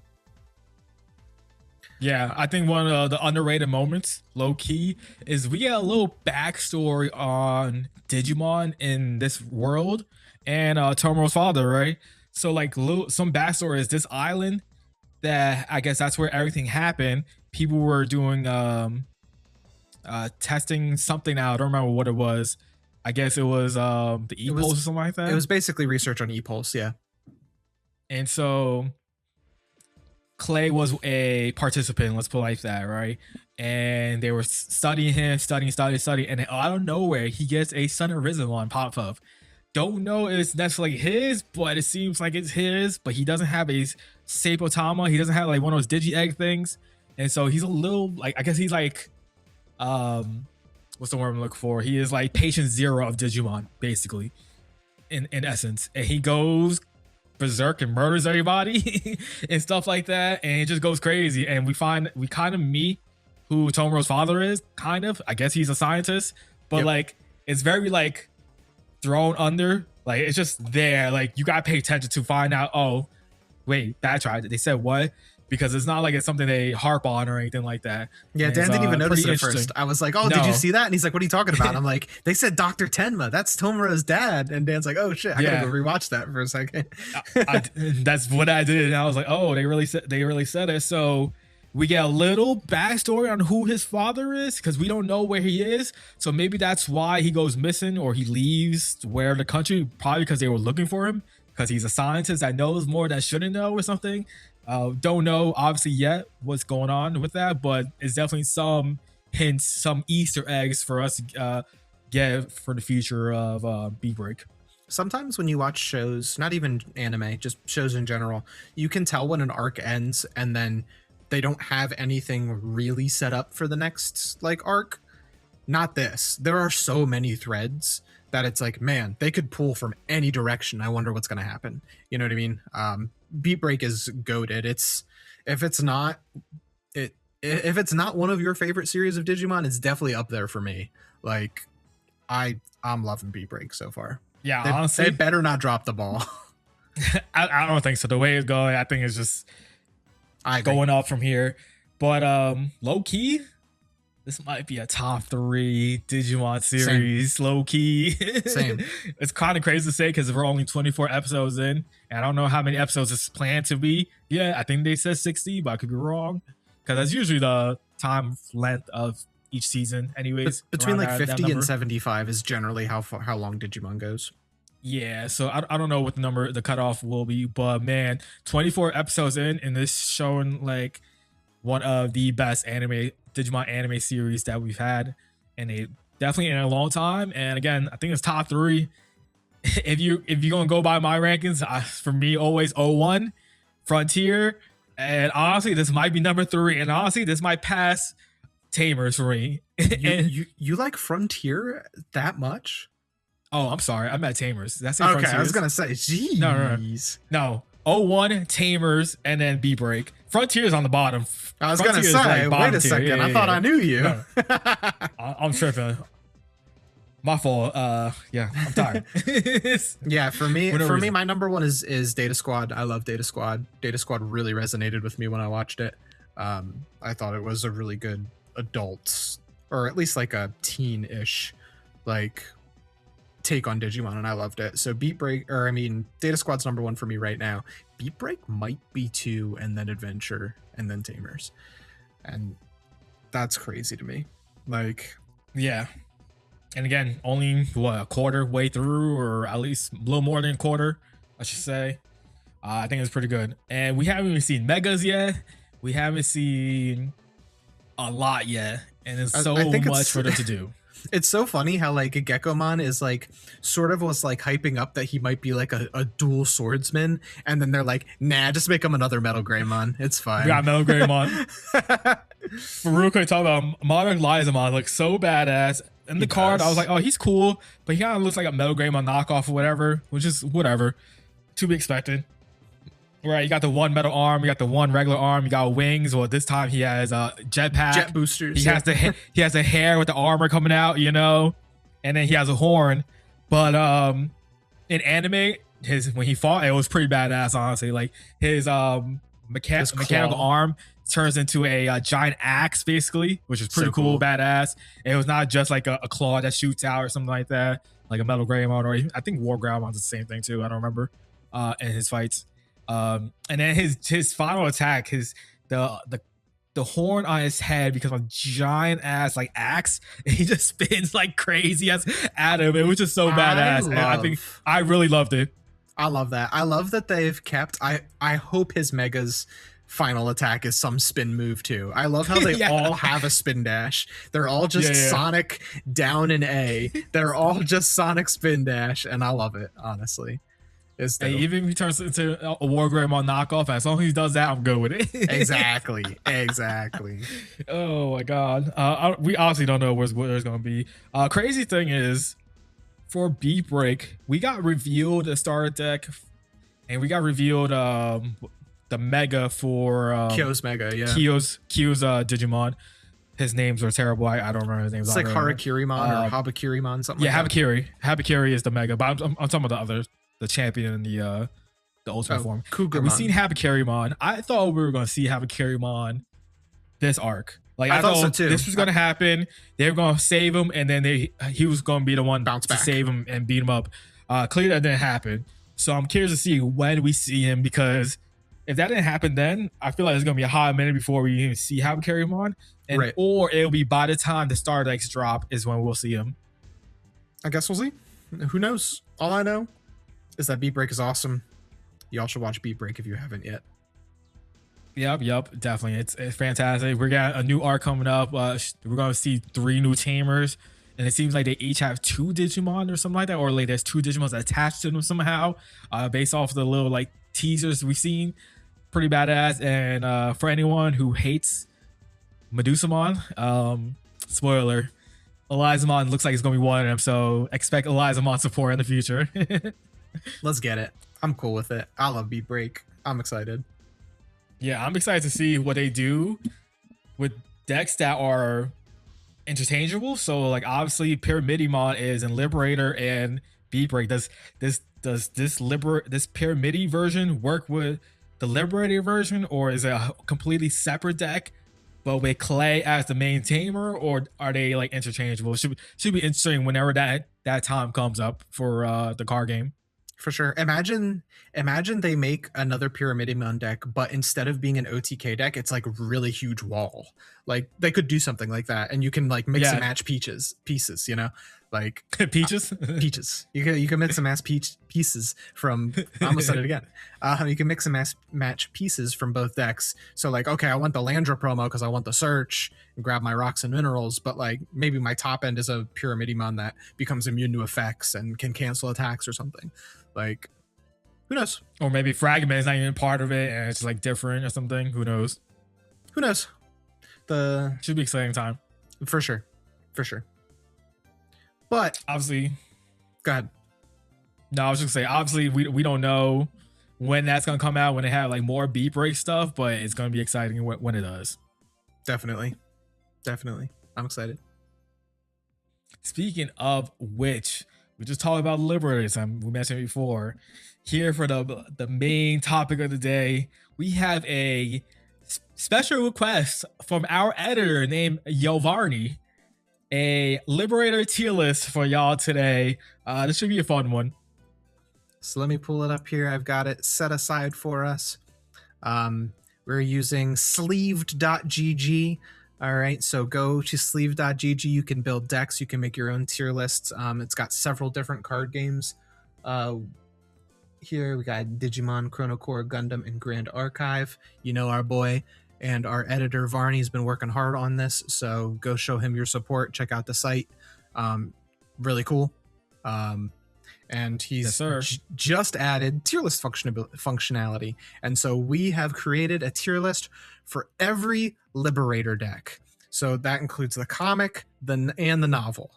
Yeah, I think one of the underrated moments, low key, is we get a little backstory on Digimon in this world and Tomoro's father, right? So like some backstory is this island that I guess that's where everything happened. People were doing testing something out. I don't remember what it was. I guess it was the e-pulse or something like that. It was basically research on e-pulse, yeah. And so Clay was a participant, let's put it like that, right? And they were studying him, studying, and then out of nowhere, he gets a Sun Arisen pop up. Don't know if it's necessarily his, but it seems like it's his, but he doesn't have a Sapotama. He doesn't have like one of those digi-egg things. And so he's a little, like, I guess he's like, what's the word I'm looking for? He is like patient 0 of Digimon, basically, in essence. And he goes berserk and murders everybody and stuff like that, and it just goes crazy. And we kind of meet who Tomoro's father is, kind of. I guess he's a scientist, but like it's very like thrown under, like it's just there. Like you gotta pay attention to find out, oh wait, that's right, they said what. because it's not like it's something they harp on or anything like that. Yeah, And Dan it's, didn't even notice it pretty at first. interesting. I was like, "Oh, did you No. see that?" And he's like, "What are you talking about?" I'm like, "They said Dr. Tenma. That's Tomura's dad." And Dan's like, "Oh shit, I Yeah. gotta go rewatch that for a second." That's what I did, and I was like, oh, they really said it. So we get a little backstory on who his father is, because we don't know where he is. So maybe that's why he goes missing or he leaves where the country, probably because they were looking for him, because he's a scientist that knows more that shouldn't know or something. Don't know obviously yet what's going on with that, but it's definitely some hints, some Easter eggs for us to get for the future of Beat Break. Sometimes when you watch shows, not even anime, just shows in general, you can tell when an arc ends and then they don't have anything really set up for the next like arc. Not this. There are so many threads that it's like, man, they could pull from any direction. I wonder what's going to happen. You know what I mean? Beat Break is goated. If it's not one of your favorite series of Digimon, it's definitely up there for me. Like, I'm loving Beat Break so far. Yeah, They honestly, better not drop the ball. I don't think so. The way it's going, I think it's just I agree. going up from here. But low key, this might be a top 3 Digimon series. Low key. Same. It's kind of crazy to say because we're only 24 episodes in, and I don't know how many episodes it's planned to be. Yeah, I think they said 60, but I could be wrong, because that's usually the time length of each season anyways. Between like that 50 number. and 75 is generally how long Digimon goes. Yeah, so I don't know what the cutoff will be, but man, 24 episodes in, and this showing like one of the best Digimon anime series that we've had, and it definitely in a long time. And again, I think it's top 3. If you're gonna go by my rankings, for me always 01, Frontier, and honestly this might be number 3, and honestly this might pass Tamers for me. You like Frontier that much? Oh, I'm sorry. I meant Tamers. That's okay. Frontiers. I was gonna say, geez. No. 01, Tamers, and then B Break. Frontiers on the bottom. I was Frontiers gonna say, like wait a second. Yeah, I thought I knew you. No. I'm tripping. My fault. Yeah, I'm tired. Yeah, for me, my number 1 is Data Squad. I love Data Squad. Data Squad really resonated with me when I watched it. I thought it was a really good adult, or at least like a teen-ish, like take on Digimon, and I loved it. So Data Squad's number 1 for me right now. Beat Break might be 2, and then Adventure, and then Tamers, and that's crazy to me. Like, yeah. And again, only a quarter way through, or at least a little more than a quarter, I should say. I think it's pretty good. And we haven't even seen Megas yet. We haven't seen a lot yet, and there's so much for them to do. It's so funny how like Geckomon is like sort of was like hyping up that he might be like a dual swordsman, and then they're like, nah, just make him another Metal Greymon. It's fine. We got Metal Greymon. For real quick, talk about Modern Lizamon, looks so badass. In the card, I was like, oh, he's cool, but he kind of looks like a Metal Greymon knockoff or whatever, which is whatever, to be expected. Right, you got the one metal arm, you got the one regular arm, you got wings. Well, this time he has a jetpack, jet boosters. He has the hair with the armor coming out, and then he has a horn. But in anime, when he fought, it was pretty badass. Honestly, like his mechanical arm turns into a giant axe, basically, which is pretty cool, badass. It was not just like a claw that shoots out or something like that, like a Metal Greymon, or I think War Growlmon's the same thing too. I don't remember in his fights. And then his final attack, the horn on his head becomes a giant ass like axe, and he just spins like crazy at him. It was just so badass. And I think I really loved it. I love that. I love that they've kept. I hope his Mega's final attack is some spin move too. I love how they all have a spin dash. They're all just Sonic down in A. They're all just Sonic spin dash, and I love it, honestly. Hey, even if he turns into a War Greymon knockoff, as long as he does that, I'm good with it. Exactly. Oh my god. We honestly don't know where it's going to be. Crazy thing is, for Beat Break, we got revealed a starter deck, and we got revealed the Mega for Kyo's Mega, yeah. Kyo's Digimon. His names are terrible. I don't remember his names. It's like Harakirimon or Habakirimon, something like that. Habakiri. Habakiri is the Mega, but I'm talking about the champion in the the ultimate Oh, form. Have we seen Cougarmon. Hapakarymon? I thought we were going to see Hapakarymon this arc. Like I I thought so thought too. this was going to happen. They were going to save him, and then he was going to be the one Bounce to back. save him and beat him up. Clearly that didn't happen. So I'm curious to see when we see him, because if that didn't happen, then I feel like it's going to be a hot minute before we even see Hapakarymon, and Right. or it'll be by the time the Stardex drop is when we'll see him. I guess we'll see. Who knows? All I know is that Beat Break is awesome. Y'all should watch Beat Break if you haven't yet. Yep, definitely. It's fantastic. We got a new arc coming up. We're gonna see 3 new tamers, and it seems like they each have 2 Digimon or something like that, or like there's 2 Digimons attached to them somehow. Based off the little like teasers we've seen, pretty badass. And for anyone who hates Medusamon, spoiler, Elizamon looks like it's gonna be one of them. So expect Elizamon support in the future. Let's get it. I'm cool with it. I love Beat Break. I'm excited. Yeah, I'm excited to see what they do with decks that are interchangeable. So like obviously Pyramidimon is in Liberator and Beat Break. Does this Pyramidi version work with the Liberator version, or is it a completely separate deck but with Clay as the main tamer, or are they like interchangeable? Should be interesting whenever that time comes up for the card game. For sure. Imagine they make another Pyramidimon deck, but instead of being an OTK deck, it's like a really huge wall. Like they could do something like that, and you can like mix and match pieces, you know, like peaches. You can mix and match pieces from. I almost said it again. You can mix and match pieces from both decks. So like, okay, I want the Landra promo because I want the search and grab my rocks and minerals, but like maybe my top end is a Pyramidimon that becomes immune to effects and can cancel attacks or something. Like, who knows? Or maybe Fragment is not even part of it and it's like different or something. Who knows? Who knows? Should be exciting time. For sure. But obviously, go ahead. No, I was just gonna say, obviously we don't know when that's gonna come out, when they have like more Beat Break stuff, but it's gonna be exciting when it does. Definitely. I'm excited. Speaking of which, we just talked about Liberators. We mentioned it before. Here for the main topic of the day, we have a special request from our editor named Yovarni, a Liberator tier list for y'all today. This should be a fun one. So let me pull it up here. I've got it set aside for us. We're using sleeved.gg. All right, so go to sleeve.gg. You can build decks. You can make your own tier lists. It's got several different card games. Here we got Digimon, Chrono Core, Gundam, and Grand Archive. You know our boy and our editor Varney's been working hard on this, so go show him your support. Check out the site. Really cool. And he's just added tier list functionality. And so we have created a tier list for every Liberator deck. So that includes the comic and the novel.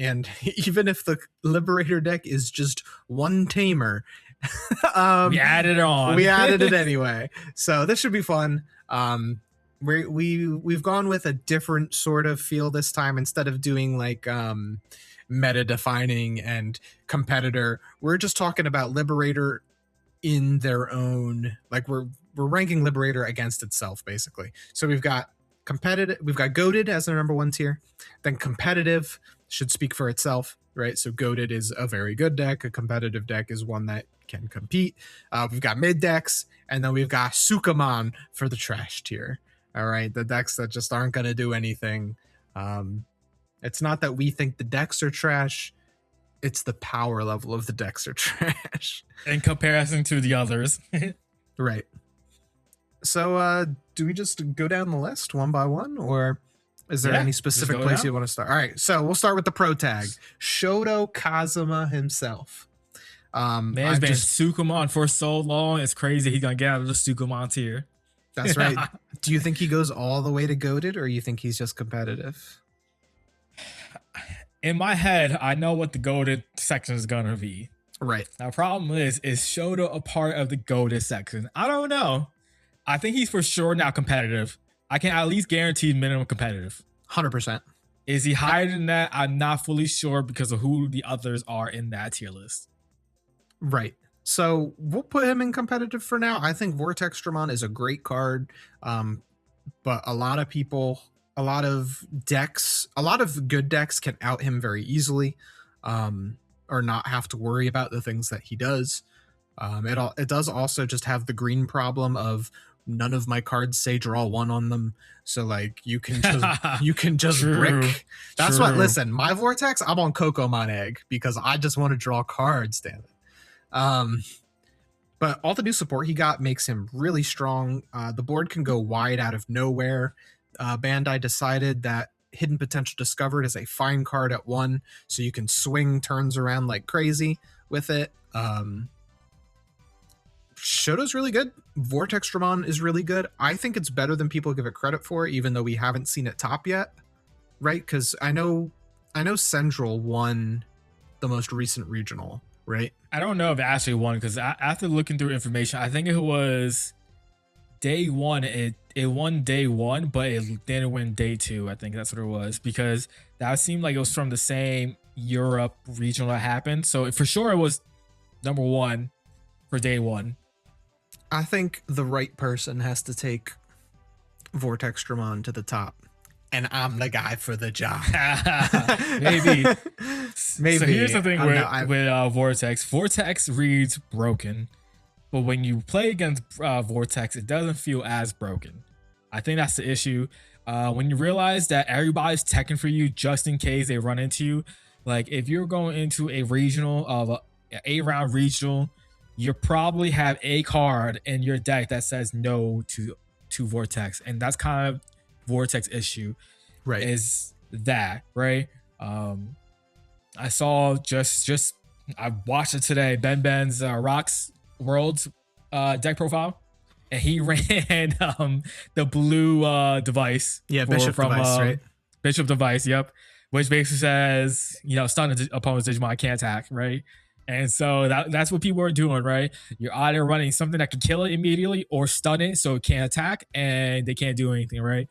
And even if the Liberator deck is just one tamer, we added it on. We added it anyway. So this should be fun. We've gone with a different sort of feel this time. Instead of doing like meta defining and competitor, we're just talking about Liberator in their own, like we're ranking Liberator against itself basically. So we've got competitive, we've got goated as our number 1 tier, then competitive should speak for itself, right? So goated is a very good deck. A competitive deck is one that can compete. We've got mid decks, and then we've got Sukamon for the trash tier. All right, the decks that just aren't going to do anything. It's not that we think the decks are trash, it's the power level of the decks are trash in comparison to the others. Right. So do we just go down the list one by one, or is there any specific place you want to start? All right, so we'll start with the pro tag, Shoto Kazuma himself. Man's been Sukamon for so long, it's crazy he's gonna get out of the Sukamon tier. That's right. Do you think he goes all the way to goated, or you think he's just competitive? In my head, I know what the goated section is gonna be. Right. Now, problem is Shoto a part of the goated section? I don't know. I think he's for sure now competitive. I can at least guarantee minimum competitive. 100%. Is he higher than that? I'm not fully sure because of who the others are in that tier list. Right. So we'll put him in competitive for now. I think Vortex Dramon is a great card. But a lot of people, a lot of decks, a lot of good decks can out him very easily, or not have to worry about the things that he does. It does also just have the green problem of none of my cards say draw one on them, so like you can just True. brick. That's True. what. Listen, my Vortex, I'm on Cocomon Egg because I just want to draw cards. Damn it. But all the new support he got makes him really strong. The board can go wide out of nowhere. Bandai decided that Hidden Potential Discovered is a fine card at 1, so you can swing turns around like crazy with it. Shoto's really good. Vortex Dramon is really good. I think it's better than people give it credit for, even though we haven't seen it top yet, right? Because I know Central won the most recent regional, right? I don't know if it actually won because after looking through information, I think it was day one. It won day one, but it didn't win day two. I think that's what it was because that seemed like it was from the same Europe regional that happened. So for sure, it was number one for day one. I think the right person has to take Vortex Dramon to the top, and I'm the guy for the job. Maybe. Maybe. So here's the thing with Vortex. Vortex reads broken, but when you play against Vortex, it doesn't feel as broken. I think that's the issue. When you realize that everybody's teching for you just in case they run into you, like if you're going into a regional of a round regional, you probably have a card in your deck that says no to Vortex, and that's kind of Vortex issue, right? Is that right? I saw just I watched it today. Ben's Rocks Worlds deck profile, and he ran the blue device. Yeah, Bishop device, right? Bishop device, yep. Which basically says, stun the opponent's Digimon can't attack, right? And so that's what people are doing, right? You're either running something that can kill it immediately or stun it so it can't attack and they can't do anything, right?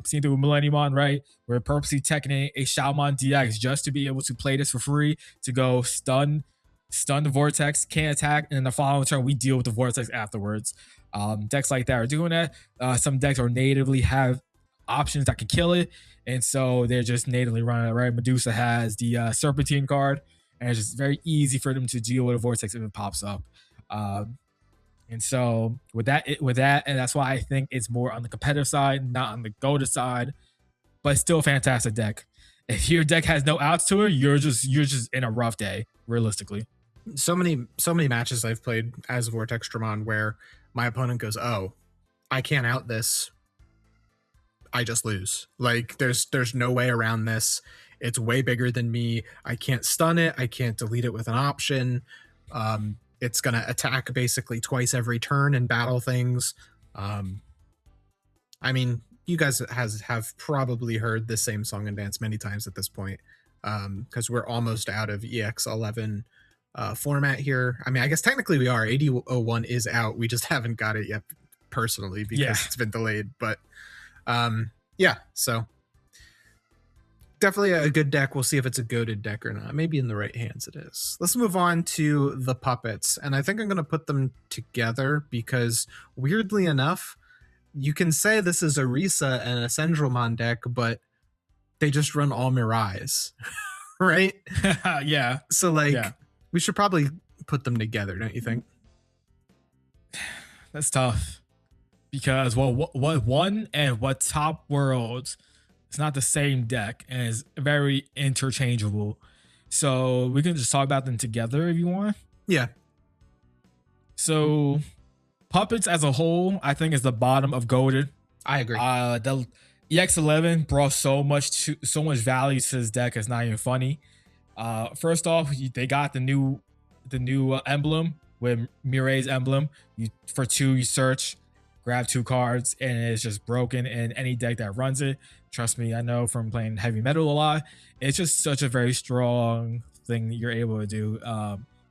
Seen through Millenniumon, right? We're purposely teching a Shaomon DX just to be able to play this for free, to go stun the Vortex, can't attack, and in the following turn, we deal with the Vortex afterwards. Decks like that are doing that. Some decks are natively have options that can kill it, and so they're just natively running it, right? Medusa has the Serpentine card, and it's just very easy for them to deal with a Vortex if it pops up. And so with that, and that's why I think it's more on the competitive side, not on the goated side, but still a fantastic deck. If your deck has no outs to it, you're just in a rough day, realistically. So many matches I've played as Vortex Dramon where my opponent goes, "Oh, I can't out this. I just lose. Like there's no way around this. It's way bigger than me. I can't stun it. I can't delete it with an option. It's gonna attack basically twice every turn and battle things." I mean, you guys have probably heard the same song and dance many times at this point, because we're almost out of EX11 format here. I mean, I guess technically we are. 8001 is out. We just haven't got it yet personally because it's been delayed. But yeah, so definitely a good deck. We'll see if it's a goated deck or not. Maybe in the right hands it is. Let's move on to the puppets. And I think I'm going to put them together because weirdly enough, you can say this is a Risa and a Sendromon deck, but they just run all Mirais, right? Yeah. So we should probably put them together, don't you think? That's tough because what one and what Top Worlds, it's not the same deck and it's very interchangeable. So we can just talk about them together if you want. Yeah. So puppets as a whole, I think is the bottom of goated. I agree. The EX11 brought so much value to this deck. It's not even funny. First off, they got the new emblem with Mirai's emblem. For 2, you search, grab 2 cards, and it's just broken in any deck that runs it. Trust me, I know from playing heavy metal a lot. It's just such a very strong thing that you're able to do.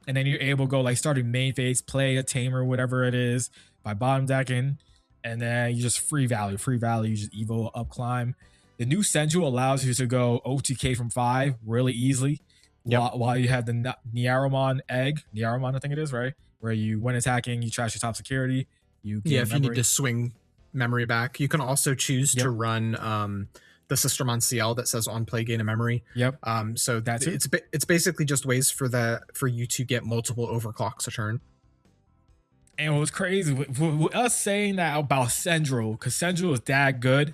And then you're able to go starting main phase, play a tamer, whatever it is, by bottom decking, and then you just free value, you just evo up climb. The new Senju allows you to go OTK from 5 really easily. Yep. While you have the Nyaromon egg, I think it is, right? where you, when attacking, you trash your top security, you Yeah, gain if you need to memory. swing memory back, you can also choose to Yep. run the system on CL that says on play gain of memory. Yep. So That too. it's basically just ways for you to get multiple overclocks a turn. And what was crazy with us saying that about Sendril, because Sendril is that good,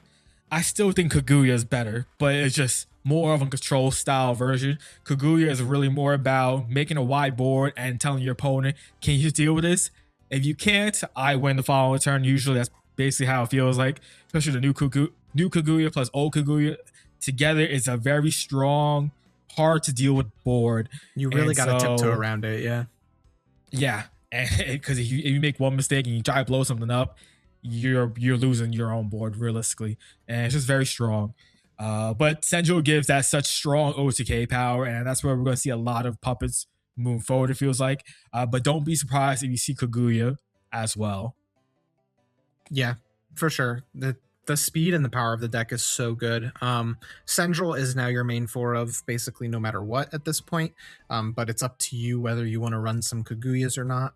I still think Kaguya is better, but it's just more of a control style version. Kaguya is really more about making a wide board and telling your opponent, can you deal with this? If you can't, I win the following turn. Usually that's basically how it feels like, especially the new Kaguya plus old Kaguya. Together is a very strong, hard to deal with board. You really And got to tiptoe so, around it, yeah. yeah, and because if you make one mistake and you try to blow something up, you're losing your own board realistically, and it's just very strong. But Senjo gives that such strong OTK power, and that's where we're going to see a lot of puppets moving forward. It feels like, but don't be surprised if you see Kaguya as well. Yeah, for sure. The speed and the power of the deck is so good. Central is now your main four of basically no matter what at this point. But it's up to you whether you want to run some Kaguyas or not.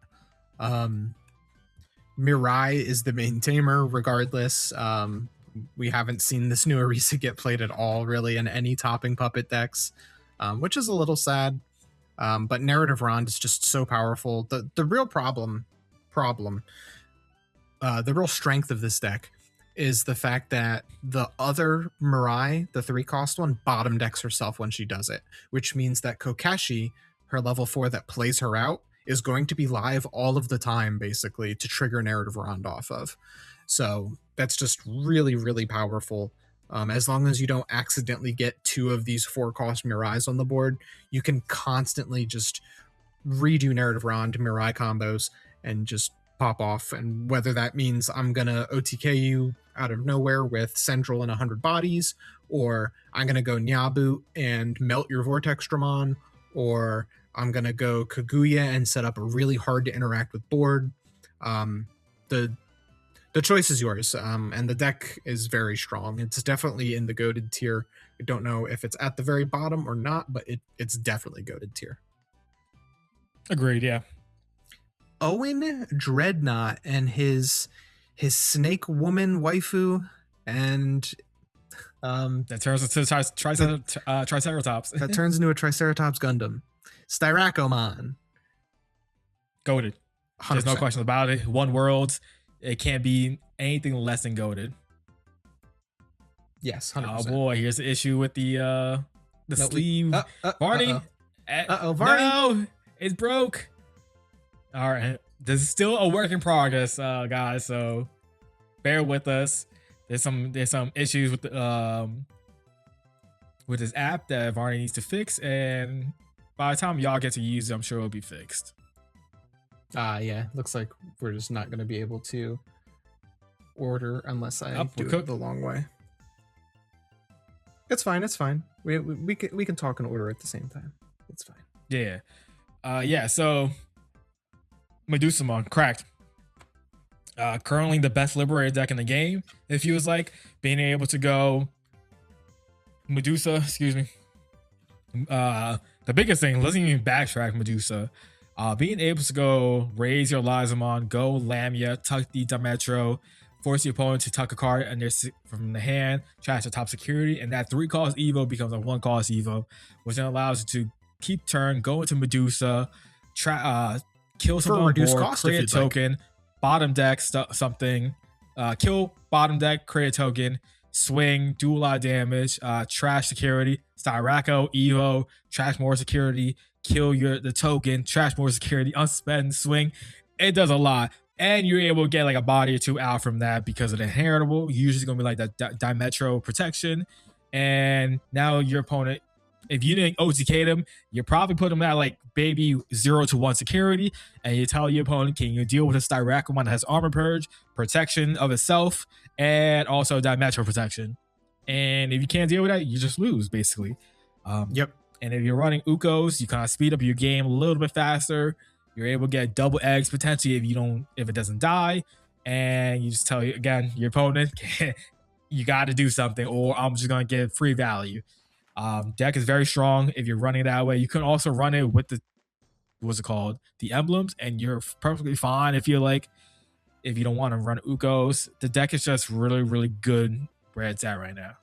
Mirai is the main tamer regardless. We haven't seen this new Arisa get played at all really in any topping puppet decks, which is a little sad. But Narrative Rond is just so powerful. The real the real strength of this deck is the fact that the other Mirai, the 3-cost one, bottom decks herself when she does it, which means that Kokeshi, her level 4 that plays her out, is going to be live all of the time, basically, to trigger Narrative Rond off of. So that's just really, really powerful. As long as you don't accidentally get 2 of these 4-cost Mirais on the board, you can constantly just redo Narrative Rond Mirai combos and just pop off. And whether that means I'm gonna OTK you out of nowhere with Central and 100 bodies, or I'm gonna go Nyabu and melt your Vortex Dramon, or I'm gonna go Kaguya and set up a really hard to interact with board. The choice is yours, and the deck is very strong. It's definitely in the goated tier. I don't know if it's at the very bottom or not, but it's definitely goated tier. Agreed. Yeah. Owen Dreadnought and his snake woman waifu, and that turns into Triceratops. that turns into a Triceratops Gundam. Styracoman. Goated. There's no 100%. question about it. One world. It can't be anything less than goated. Yes, 100%. Oh boy, here's the issue with the sleeve. Varney. Varney. No, it's broke. All right, this is still a work in progress, guys. So bear with us. There's some issues with this app that Varney needs to fix, and by the time y'all get to use it, I'm sure it'll be fixed. Yeah, looks like we're just not going to be able to order unless I do it the long way. It's fine. It's fine. We can talk and order at the same time. It's fine. Yeah. Yeah. So Medusumon cracked. Currently the best Liberator deck in the game. It feels like being able to go Medusa. Excuse me. The biggest thing. Let's even backtrack Medusa. Being able to go raise your Lizamon, go Lamia, tuck the Dimetro, force the opponent to tuck a card and from the hand, trash the top security, and that 3-cost Evo becomes a 1-cost Evo, which then allows you to keep turn, go into Medusa, kill something on board, create a token, bottom deck something, kill bottom deck, create a token, swing, do a lot of damage, trash security, Styraco, Evo, trash more security, kill the token, trash more security, unspend, swing. It does a lot. And you're able to get like a body or 2 out from that because of the inheritable. Usually going to be like that Dimetro protection. And now your opponent, if you didn't OTK them, you probably put them at like baby 0 to 1 security. And you tell your opponent, can you deal with a Styracoman that has armor purge, protection of itself, and also Dimetro protection. And if you can't deal with that, you just lose basically. Yep. And if you're running Ukos, you kind of speed up your game a little bit faster. You're able to get double eggs potentially if it doesn't die. And you just tell your opponent, you got to do something, or I'm just gonna get free value. Deck is very strong if you're running it that way. You can also run it with what's it called, the emblems, and you're perfectly fine. If you don't want to run Ukos, the deck is just really really good where it's at right now.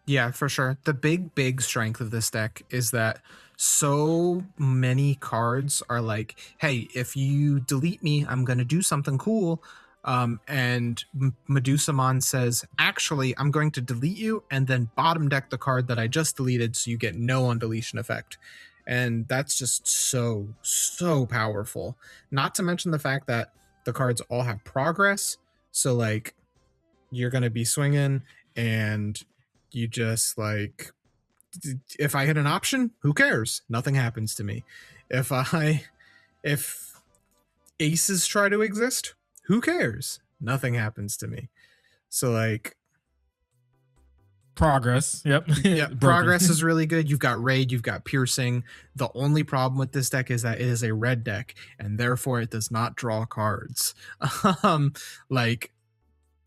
Yeah, for sure. The big strength of this deck is that so many cards are like, hey, if you delete me, I'm going to do something cool. And Medusamon says, actually, I'm going to delete you and then bottom deck the card that I just deleted so you get no on deletion effect. And that's just so powerful. Not to mention the fact that the cards all have progress. So, like, you're going to be swinging and you just like, if I hit an option, who cares? Nothing happens to me. If aces try to exist, who cares? Nothing happens to me. So like, Progress. Yep. yeah, progress is really good. You've got raid, you've got piercing. The only problem with this deck is that it is a red deck, and therefore it does not draw cards. Like,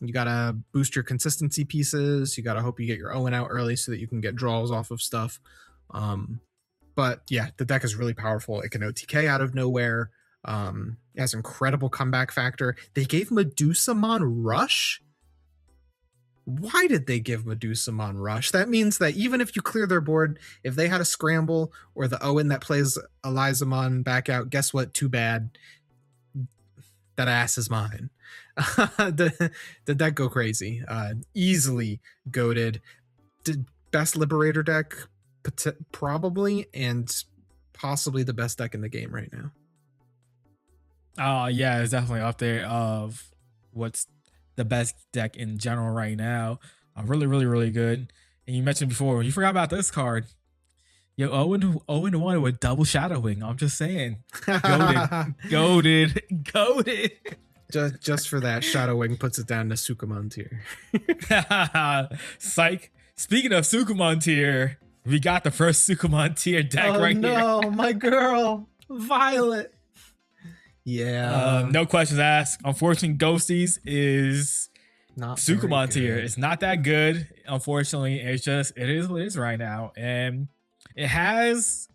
you gotta boost your consistency pieces. You gotta hope you get your Owen out early so that you can get draws off of stuff. But yeah, the deck is really powerful. It can OTK out of nowhere. It has incredible comeback factor. They gave Medusamon Rush. Why did they give Medusamon Rush? That means that even if you clear their board, if they had a scramble or the Owen that plays Elizamon back out, guess what? Too bad. That ass is mine. the deck go crazy. Easily goated. Best Liberator deck, probably, and possibly the best deck in the game right now. Yeah, it's definitely up there of what's the best deck in general right now. Really, really, really good. And you mentioned before, you forgot about this card. Yo, Owen 1 with double shadowing. I'm just saying. Goated. Just for that, Shadow Wing puts it down to Sukumon tier. Psych. Speaking of Sukumon tier, we got the first Sukumon tier deck right here. Oh no, my girl, Violet. Yeah. No questions asked. Unfortunately, Ghosties is not Sukumon tier. It's not that good. Unfortunately, it is what it is right now, and it has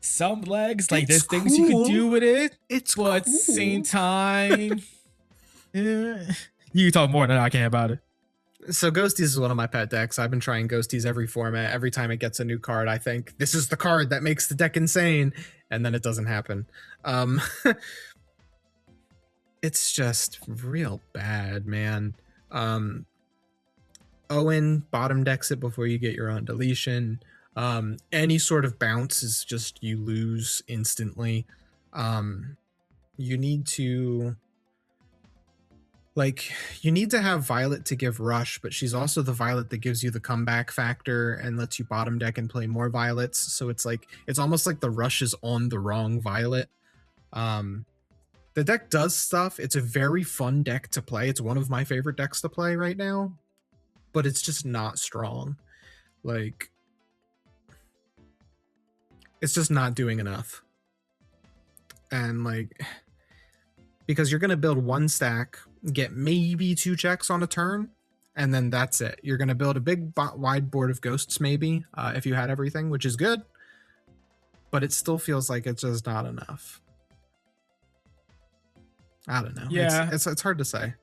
some legs. Like, there's things you can do with it. But at the same time, you can talk more than I can about it. So Ghosties is one of my pet decks. I've been trying Ghosties every format. Every time it gets a new card, I think this is the card that makes the deck insane, and then it doesn't happen. It's just real bad, man. Owen bottom decks it before you get your on deletion. Any sort of bounce is just, you lose instantly. You need to have Violet to give Rush, but she's also the Violet that gives you the comeback factor and lets you bottom deck and play more Violets. So it's like, it's almost like the Rush is on the wrong Violet. The deck does stuff. It's a very fun deck to play. It's one of my favorite decks to play right now, but it's just not strong. Like, it's just not doing enough. And like, because you're going to build one stack, get maybe 2 checks on a turn, and then that's it. You're going to build a big wide board of ghosts maybe, if you had everything, which is good, but it still feels like it's just not enough. I don't know. Yeah, it's hard to say.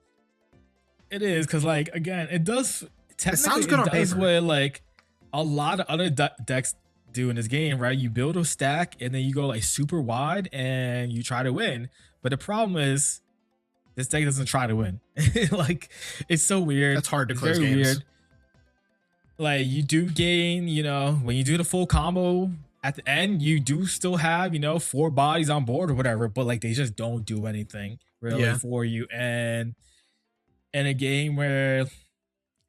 It is, because like, again, it does technically, it sounds good on paper. What like a lot of other decks do in this game, right? You build a stack and then you go like super wide and you try to win, but the problem is this deck doesn't try to win. Like, it's so weird. It's hard to close games. Weird. Like, you do gain, when you do the full combo at the end, you do still have 4 bodies on board or whatever, but like, they just don't do anything really for you. And in a game where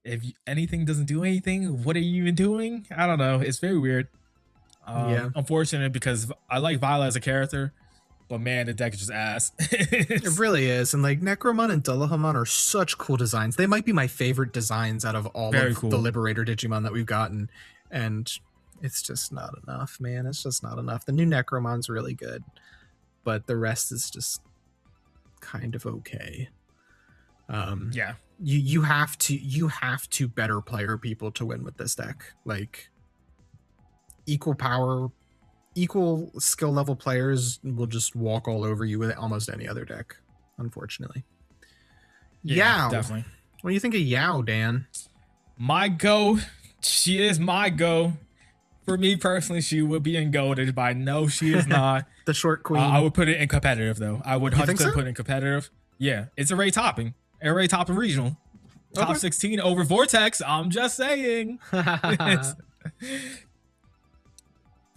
if anything doesn't do anything, what are you even doing? I don't know. It's very weird. Unfortunate, because I like Violet as a character, but man, the deck is just ass. It really is. And like, Necromon and Dullahamon are such cool designs. They might be my favorite designs out of all of the Liberator Digimon that we've gotten. And it's just not enough, man. It's just not enough. The new Necromon's really good, but the rest is just kind of okay. You have to better player people to win with this deck. Like, equal power equal skill level players will just walk all over you with almost any other deck, unfortunately. Yeah, Yao. definitely. What do you think of Yao, Dan? My go. She is my go. For me personally, she would be in goaded, but I know she is not. The short queen. I would put it in competitive though. I would You think 100% so? put it in competitive. Yeah, it's array topping. Array topping regional. Top Okay. 16 over Vortex. I'm just saying.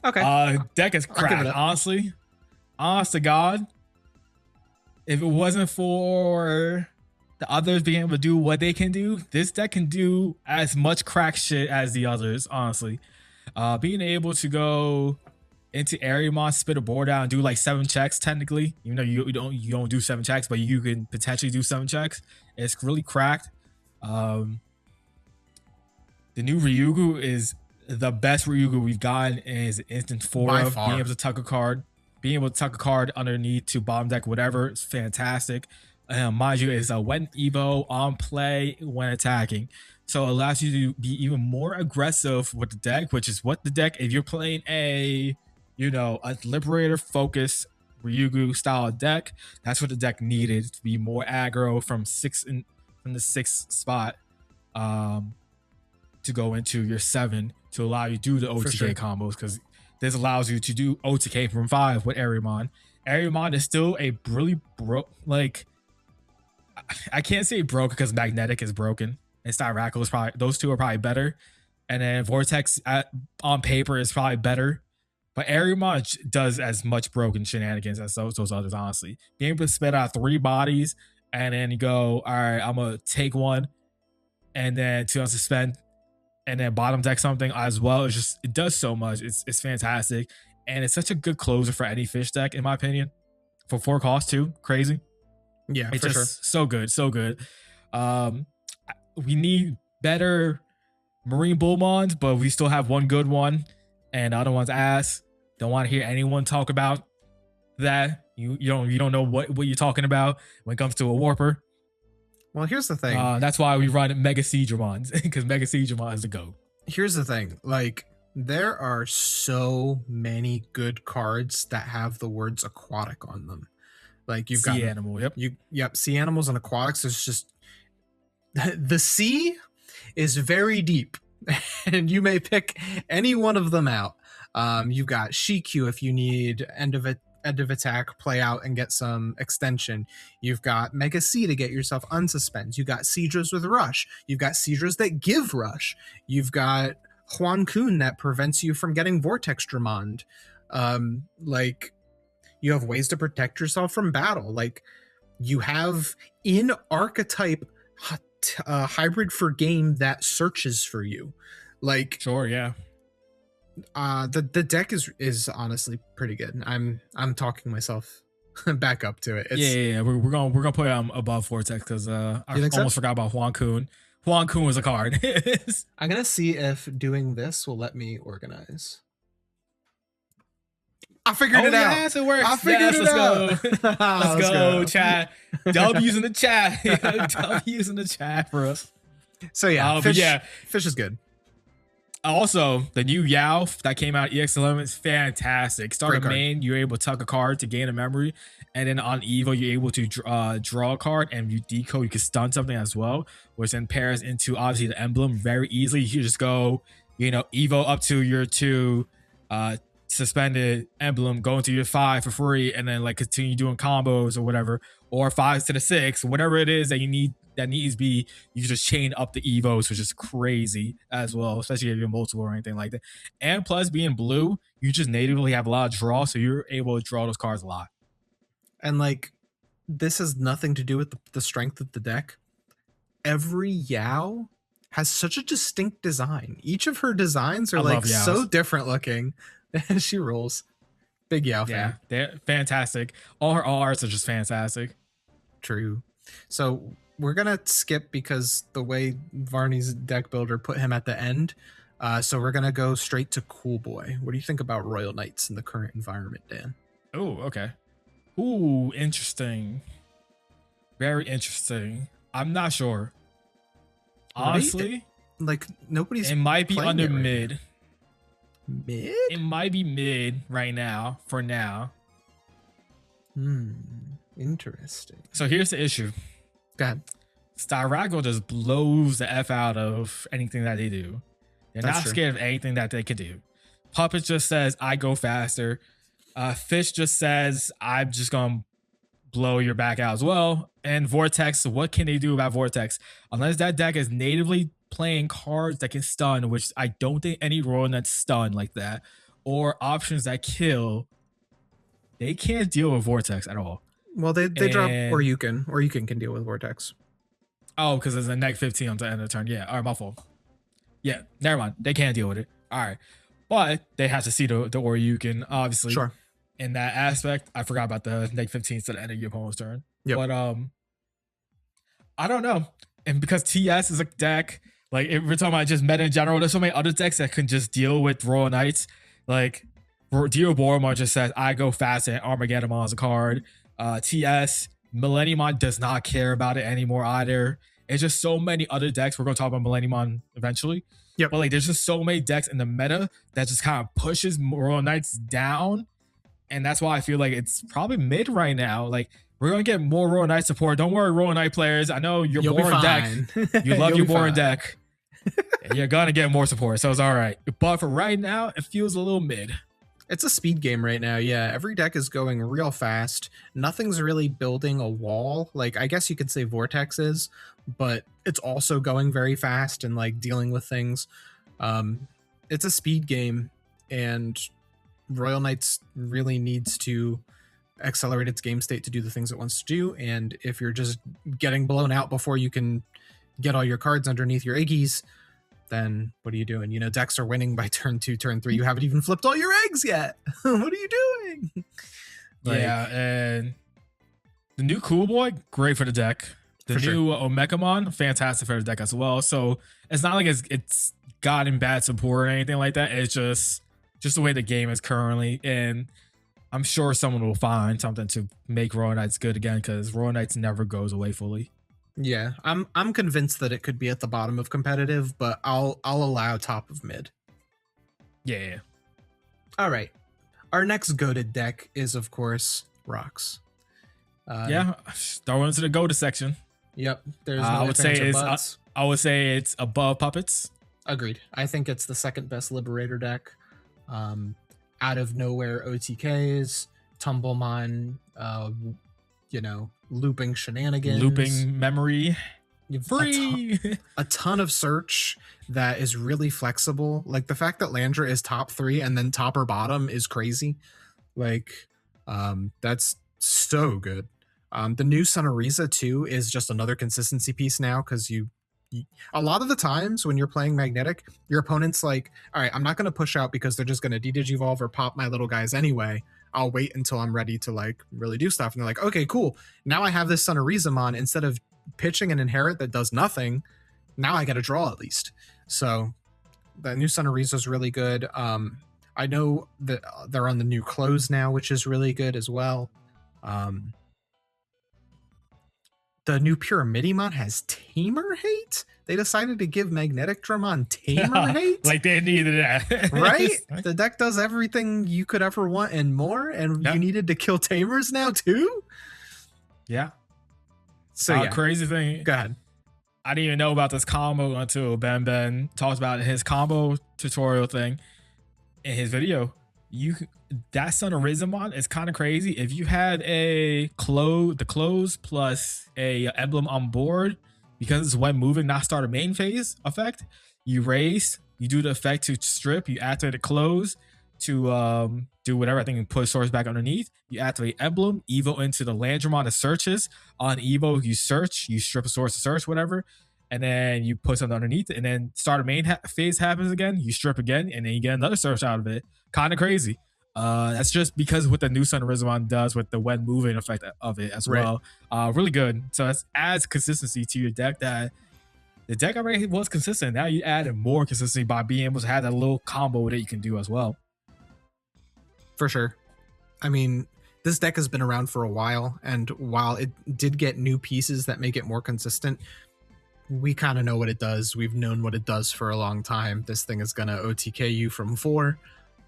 Okay. Deck is I'll give it cracked. up. Honestly, honest to God, if it wasn't for the others being able to do what they can do, this deck can do as much crack shit as the others. Honestly, being able to go into Ariamon, spit a board out, and do like 7 checks. Technically, even though you don't do 7 checks, but you can potentially do 7 checks. It's really cracked. The new Ryugu is the best Ryugu we've gotten. Is instant 4 By of far. being able to tuck a card, underneath to bottom deck, whatever. It's fantastic. Mind you, it's a wet Evo on play when attacking, so it allows you to be even more aggressive with the deck, which is what the deck. If you're playing a Liberator focus Ryugu style deck, that's what the deck needed to be more aggro from the 6th spot, to go into your 7 to allow you to do the OTK combos, because this allows you to do OTK from 5 with Ariamon. Ariamon is still a really I can't say broke because Magnetic is broken and Styrackle is probably, those two are probably better, and then Vortex on paper is probably better, but Ariamon does as much broken shenanigans as those others. Honestly, being able to spit out 3 bodies and then you go, all right, I'm gonna take one and then 2 unsuspend and then bottom deck something as well. It does so much. It's fantastic, and it's such a good closer for any fish deck in my opinion. For 4 costs too, crazy. Yeah, It's for just sure. so good. We need better Marine Bullmons, but we still have one good one, and the other one's ass. Don't want to hear anyone talk about that. You don't know what you're talking about when it comes to a Warper. Well, here's the thing. That's why we run Mega Siegramons, because Mega Siegramon is the GOAT. Here's the thing. Like, there are so many good cards that have the words aquatic on them. Like, you've got Sea Animal, yep. Sea Animals and aquatics. There's just the sea is very deep, and you may pick any one of them out. You've got Shikyu if you need end of attack, play out and get some extension. You've got Mega C to get yourself unsuspends. You've got Seadras with Rush. You've got Seadras that give Rush. You've got Huan Kun that prevents you from getting Vortex Dramond. Like, you have ways to protect yourself from battle. Like, you have in archetype hybrid for game that searches for you. Like, sure, yeah. The deck is honestly pretty good. I'm talking myself back up to it. Yeah. We're gonna put it above Vortex because I almost forgot about Huan Kun. Huan Kun was a card. I'm gonna see if doing this will let me organize. I figured it out. Yes, it works. I figured it out. Let's go, chat. W's in the chat. W's in the chat for us. So yeah, fish is good. Also, the new Yao that came out EX11 is fantastic. Start a main, you're able to tuck a card to gain a memory, and then on Evo, you're able to draw a card, and you decode, you can stun something as well, which then pairs into obviously the emblem very easily. You just go, Evo up to your 2 suspended emblem, go into your 5 for free, and then like continue doing combos or whatever, or 5s to the 6, whatever it is that you need. That needs to be, you just chain up the Evos, which is crazy as well, especially if you're multiple or anything like that. And plus, being blue, you just natively have a lot of draw, so you're able to draw those cards a lot. And like, this has nothing to do with the strength of the deck. Every Yao has such a distinct design. Each of her designs are like so different looking. She rolls. Big Yao fan. Yeah, they're fantastic. All her arts are just fantastic. True. So we're gonna skip because the way Varney's deck builder put him at the end. So we're gonna go straight to Cool Boy. What do you think about Royal Knights in the current environment, Dan? Oh, okay. Ooh, interesting. Very interesting. I'm not sure. Honestly, like, nobody's. It might be under right mid. now. Mid? It might be mid right now for now. Interesting. So here's the issue. Go ahead. Styraco just blows the F out of anything that they do. They're That's not true. scared of anything that they can do. Puppet just says, I go faster. Fish just says, I'm just going to blow your back out as well. And Vortex, what can they do about Vortex? Unless that deck is natively playing cards that can stun, which I don't think any Royal Knights stun like that, or options that kill, they can't deal with Vortex at all. Well, they drop And- or you can deal with Vortex. Oh, because there's a neg 15 on the end of the turn. Yeah, all right, my fault. Yeah, never mind. They can't deal with it. All right. But they have to see the Oryukin, obviously. Sure. In that aspect, I forgot about the neg 15s to the end of your opponent's turn. Yep. But I don't know. And because TS is a deck, like if we're talking about just meta in general, there's so many other decks that can just deal with Royal Knights. Like Dio Boromar just says, I go fast and Armageddon as a card. TS, Millenniumon does not care about it anymore either. It's just so many other decks. We're going to talk about Millenniumon eventually. Yep. But like there's just so many decks in the meta that just kind of pushes Royal Knights down. And that's why I feel like it's probably mid right now. Like we're gonna get more Royal Knight support. Don't worry, Royal Knight players. I know you're boring deck. You love your boring deck. You're gonna get more support, so it's all right. But for right now, it feels a little mid. It's a speed game right now. Yeah, every deck is going real fast. Nothing's really building a wall. Like I guess you could say Vortex is, but it's also going very fast and like dealing with things. It's a speed game, and Royal Knights really needs to accelerate its game state to do the things it wants to do. And if you're just getting blown out before you can get all your cards underneath your Iggies, then what are you doing? You know, decks are winning by turn 2, turn 3. You haven't even flipped all your eggs yet. What are you doing? Yeah, and the new Cool Boy, great for the deck. The new Omekamon, fantastic for the deck as well. So it's not like it's gotten bad support or anything like that. It's just the way the game is currently, and I'm sure someone will find something to make Royal Knights good again, because Royal Knights never goes away fully. Yeah, I'm convinced that it could be at the bottom of competitive, but I'll allow top of mid. Yeah. All right, our next goated deck is of course Rocks. Yeah, throw into the goated section. Yep, there's no I would say it's buts. I would say it's above Puppets. Agreed. I think it's the second best Liberator deck. Out of nowhere OTKs, Tumblemon, looping shenanigans, Looping memory. Free. A ton of search that is really flexible. Like the fact that Landra is top 3 and then top or bottom is crazy. Like, that's so good. The new Sonoriza too is just another consistency piece now, because a lot of the times when you're playing Magnetic, your opponent's like, all right, I'm not going to push out because they're just going to de-digivolve or pop my little guys anyway. I'll wait until I'm ready to like really do stuff. And they're like, okay, cool. Now I have this Sonorizamon. Instead of pitching an inherit that does nothing, now I get a draw at least. So the new Sonoriza is really good. I know that they're on the new close now, which is really good as well. The new Pyramidimon has Tamer hate. They decided to give Magnetic Dramon Tamer hate. Like they needed that. Right? The deck does everything you could ever want and more, and you needed to kill Tamers now too? Yeah. So yeah. Crazy thing. Go ahead. I didn't even know about this combo until Ben talks about his combo tutorial thing in his video. That Sonorizamon is kind of crazy. If you had the close plus a emblem on board, because it's when moving, not start a main phase effect, you raise, you do the effect to strip, you activate the close to do whatever. I think you put source back underneath. You activate emblem, evo into the Landramon that searches. On evo, you search, you strip a source to search, whatever, and then you put something underneath it, and then start a main phase happens again, you strip again, and then you get another search out of it. Kind of crazy. That's just because what the new Sonorizamon does with the when moving effect of it as well. Really good. So it adds consistency to your deck that the deck already was consistent. Now you add more consistency by being able to have that little combo that you can do as well. For sure. I mean, this deck has been around for a while, and while it did get new pieces that make it more consistent, we kind of know what it does. We've known what it does for a long time. This thing is going to OTK you from 4.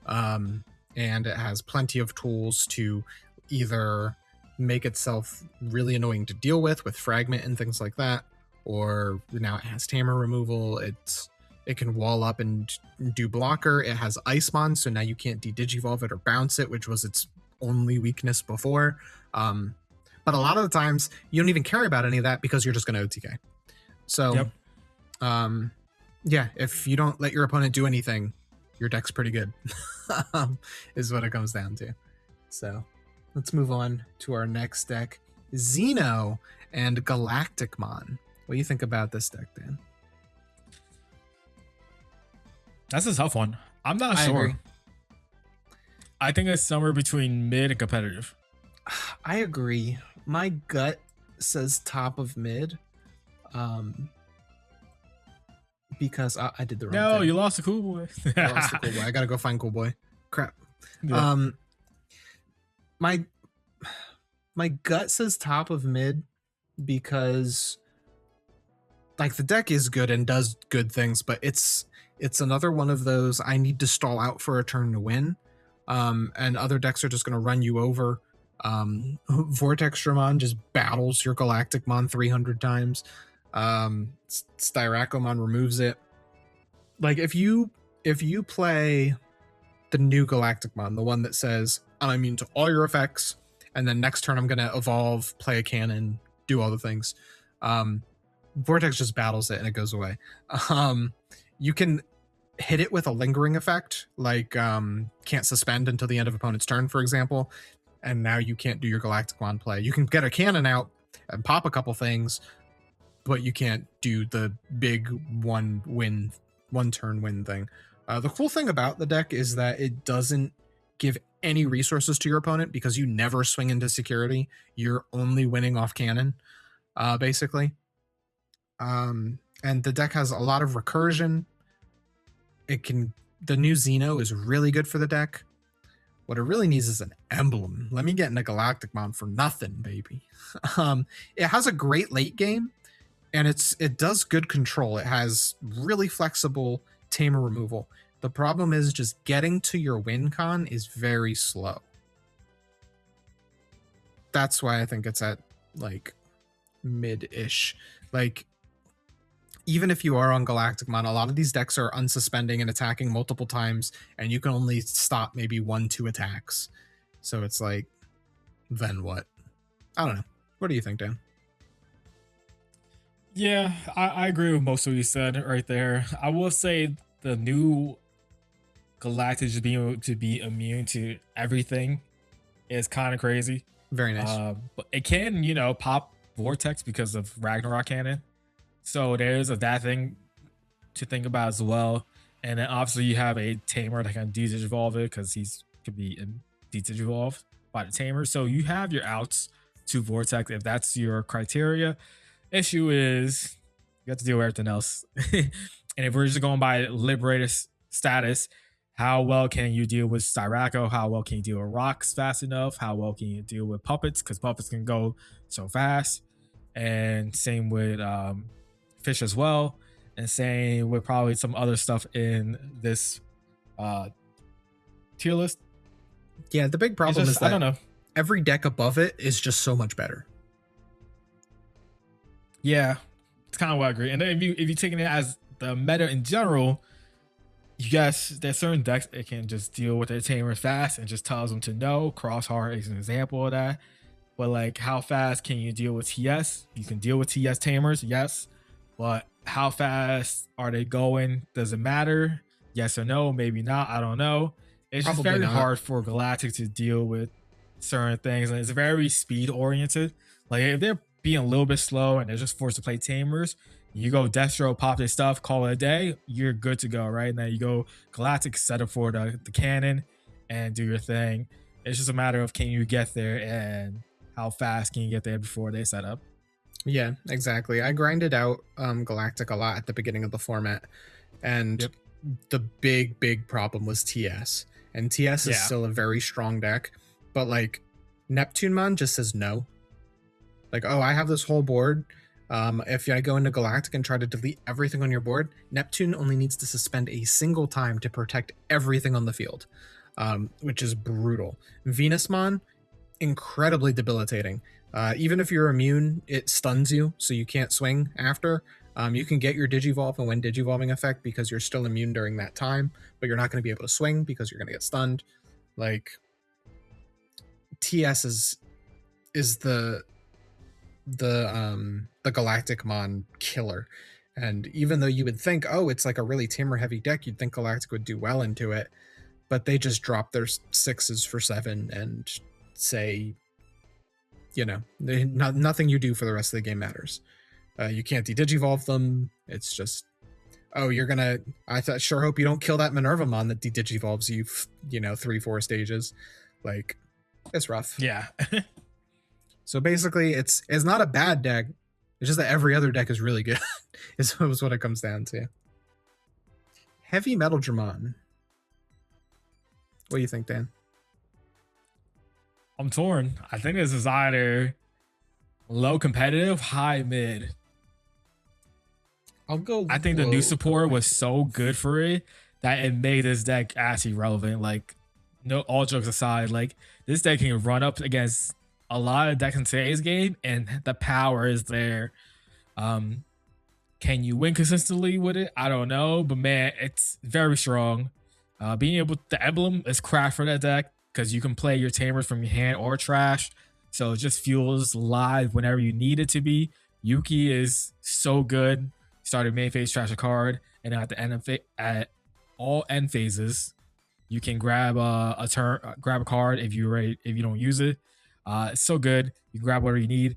And it has plenty of tools to either make itself really annoying to deal with fragment and things like that, or now it has tamer removal. It can wall up and do blocker. It has Icemon, so now you can't de-digivolve it or bounce it, which was its only weakness before. But a lot of the times you don't even care about any of that because you're just going to OTK. So, Yep. Yeah, if you don't let your opponent do anything, your deck's pretty good, is what it comes down to. So let's move on to our next deck, Xeno and Galacticmon. What do you think about this deck, Dan? That's a tough one. I'm not I sure. agree. I think it's somewhere between mid and competitive. I agree. My gut says top of mid. Because I did the wrong No, thing. you lost a cool boy. I lost the cool boy. I gotta go find cool boy. Crap. Yeah. My gut says top of mid because like the deck is good and does good things, but it's another one of those I need to stall out for a turn to win. And other decks are just gonna run you over. Vortex Dramon just battles your Galacticmon 300 times. Styracomon removes it. Like if you play the new Galacticmon, the one that says I'm immune to all your effects, and then next turn I'm gonna evolve, play a cannon, do all the things. Vortex just battles it and it goes away. You can hit it with a lingering effect, like can't suspend until the end of opponent's turn, for example, and now you can't do your Galacticmon play. You can get a cannon out and pop a couple things, but you can't do the big one turn win thing. The cool thing about the deck is that it doesn't give any resources to your opponent because you never swing into security. You're only winning off cannon, basically. And the deck has a lot of recursion. The new Xeno is really good for the deck. What it really needs is an emblem. Let me get into Galacticmon for nothing, baby. It has a great late game, and it does good control. It has really flexible tamer removal. The problem is just getting to your win con is very slow. That's why I think it's at like mid-ish. Like even if you are on Galacticmon, a lot of these decks are unsuspending and attacking multiple times, and you can only stop maybe 1-2 attacks. So it's like, then what? I don't know. What do you think, Dan? Yeah, I agree with most of what you said right there. I will say the new Galactic just being able to be immune to everything is kind of crazy. Very nice. But it can, pop Vortex because of Ragnarok Cannon. So there's that thing to think about as well. And then obviously you have a tamer that can de-digivolve it because he's could be de-digivolved by the tamer. So you have your outs to Vortex if that's your criteria. Issue is you have to deal with everything else. And if we're just going by Liberator status, how well can you deal with Styraco? How well can you deal with rocks fast enough? How well can you deal with puppets? Because puppets can go so fast. And same with fish as well. And same with probably some other stuff in this tier list. Yeah, the big problem is that I don't know. Every deck above it is just so much better. Yeah, it's kind of what I agree. And then if you taking it as the meta in general, yes, there's certain decks that can just deal with their tamers fast and just tells them to no. Crossheart is an example of that. But like, how fast can you deal with TS? You can deal with TS tamers, yes. But how fast are they going? Does it matter? Yes or no? Maybe not. I don't know. It's Probably just very not. hard for Galactic to deal with certain things, and it's very speed oriented. Like if they're being a little bit slow and they're just forced to play tamers, you go Destro, pop their stuff, call it a day, you're good to go, right? Now you go Galactic, set up for the cannon and do your thing. It's just a matter of can you get there and how fast can you get there before they set up. Yeah, exactly. I grinded out Galactic a lot at the beginning of the format, and Yep. the big problem was TS. And TS is still a very strong deck, but like Neptunemon just says no. Like, oh, I have this whole board. If I go into Galactic and try to delete everything on your board, Neptune only needs to suspend a single time to protect everything on the field, which is brutal. Venusmon, incredibly debilitating. Even if you're immune, it stuns you, so you can't swing after. You can get your Digivolve and When Digivolving effect because you're still immune during that time, but you're not going to be able to swing because you're going to get stunned. Like, TS is the Galactic Mon killer. And even though you would think, oh, it's like a really Tamer heavy deck, you'd think Galactic would do well into it, but they just drop their 6s for 7 and say, nothing you do for the rest of the game matters. You can't de-digivolve them. It's just, oh, sure hope you don't kill that Minerva Mon that de-digivolves you, 3-4 stages. Like, it's rough. Yeah. So basically, it's not a bad deck. It's just that every other deck is really good. is what it comes down to. Heavy Metal Dramon. What do you think, Dan? I'm torn. I think this is either low competitive, high mid. I'll go. I think the new support was so good for it that it made this deck actually relevant. Like, no, all jokes aside, like this deck can run up against a lot of decks in today's game, and the power is there. Can you win consistently with it? I don't know, but man, it's very strong. Being able, the emblem is craft for that deck because you can play your tamers from your hand or trash, so it just feels live whenever you need it to be. Yuki is so good. Started main phase, trash a card, and at the end of at all end phases, you can grab grab a card if you don't use it. It's so good. You can grab whatever you need.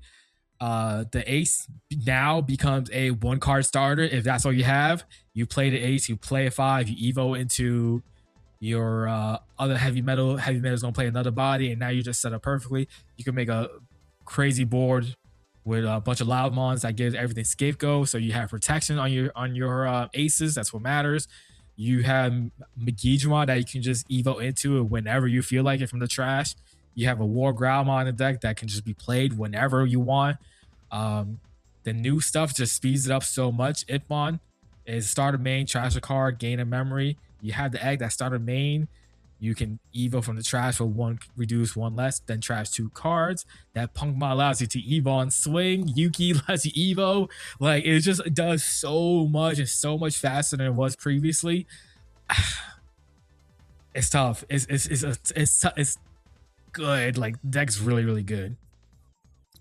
The ace now becomes a 1-card starter if that's all you have. You play the ace, you play a 5, you evo into your other heavy metal. Heavy metal is gonna play another body, and now you just set up perfectly. You can make a crazy board with a bunch of loud mons that gives everything scapegoat, so you have protection on your aces. That's what matters. You have Megidron that you can just evo into whenever you feel like it from the trash. You have a War Growlmon in the deck that can just be played whenever you want. The new stuff just speeds it up so much. Itmon is starter main, trash a card, gain a memory. You have the egg that starter main. You can evo from the trash for 1 reduce, 1 less, then trash 2 cards. That Punkmon allows you to evo and swing. Yuki lets you evo. Like, it just does so much and so much faster than it was previously. It's tough. It's good. Like, the deck's really, really good.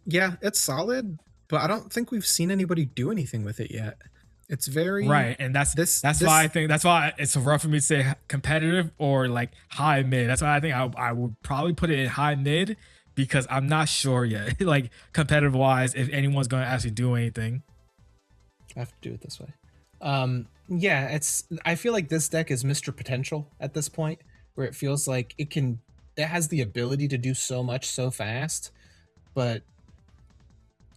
Yeah, it's solid, but I don't think we've seen anybody do anything with it yet. It's very right, and that's why I think that's why it's rough for me to say competitive or like high mid. That's why I think I would probably put it in high mid because I'm not sure yet, like competitive wise, if anyone's going to actually do anything. I have to do it this way. Yeah, I feel like this deck is Mr. Potential at this point, where it feels like it has the ability to do so much so fast, but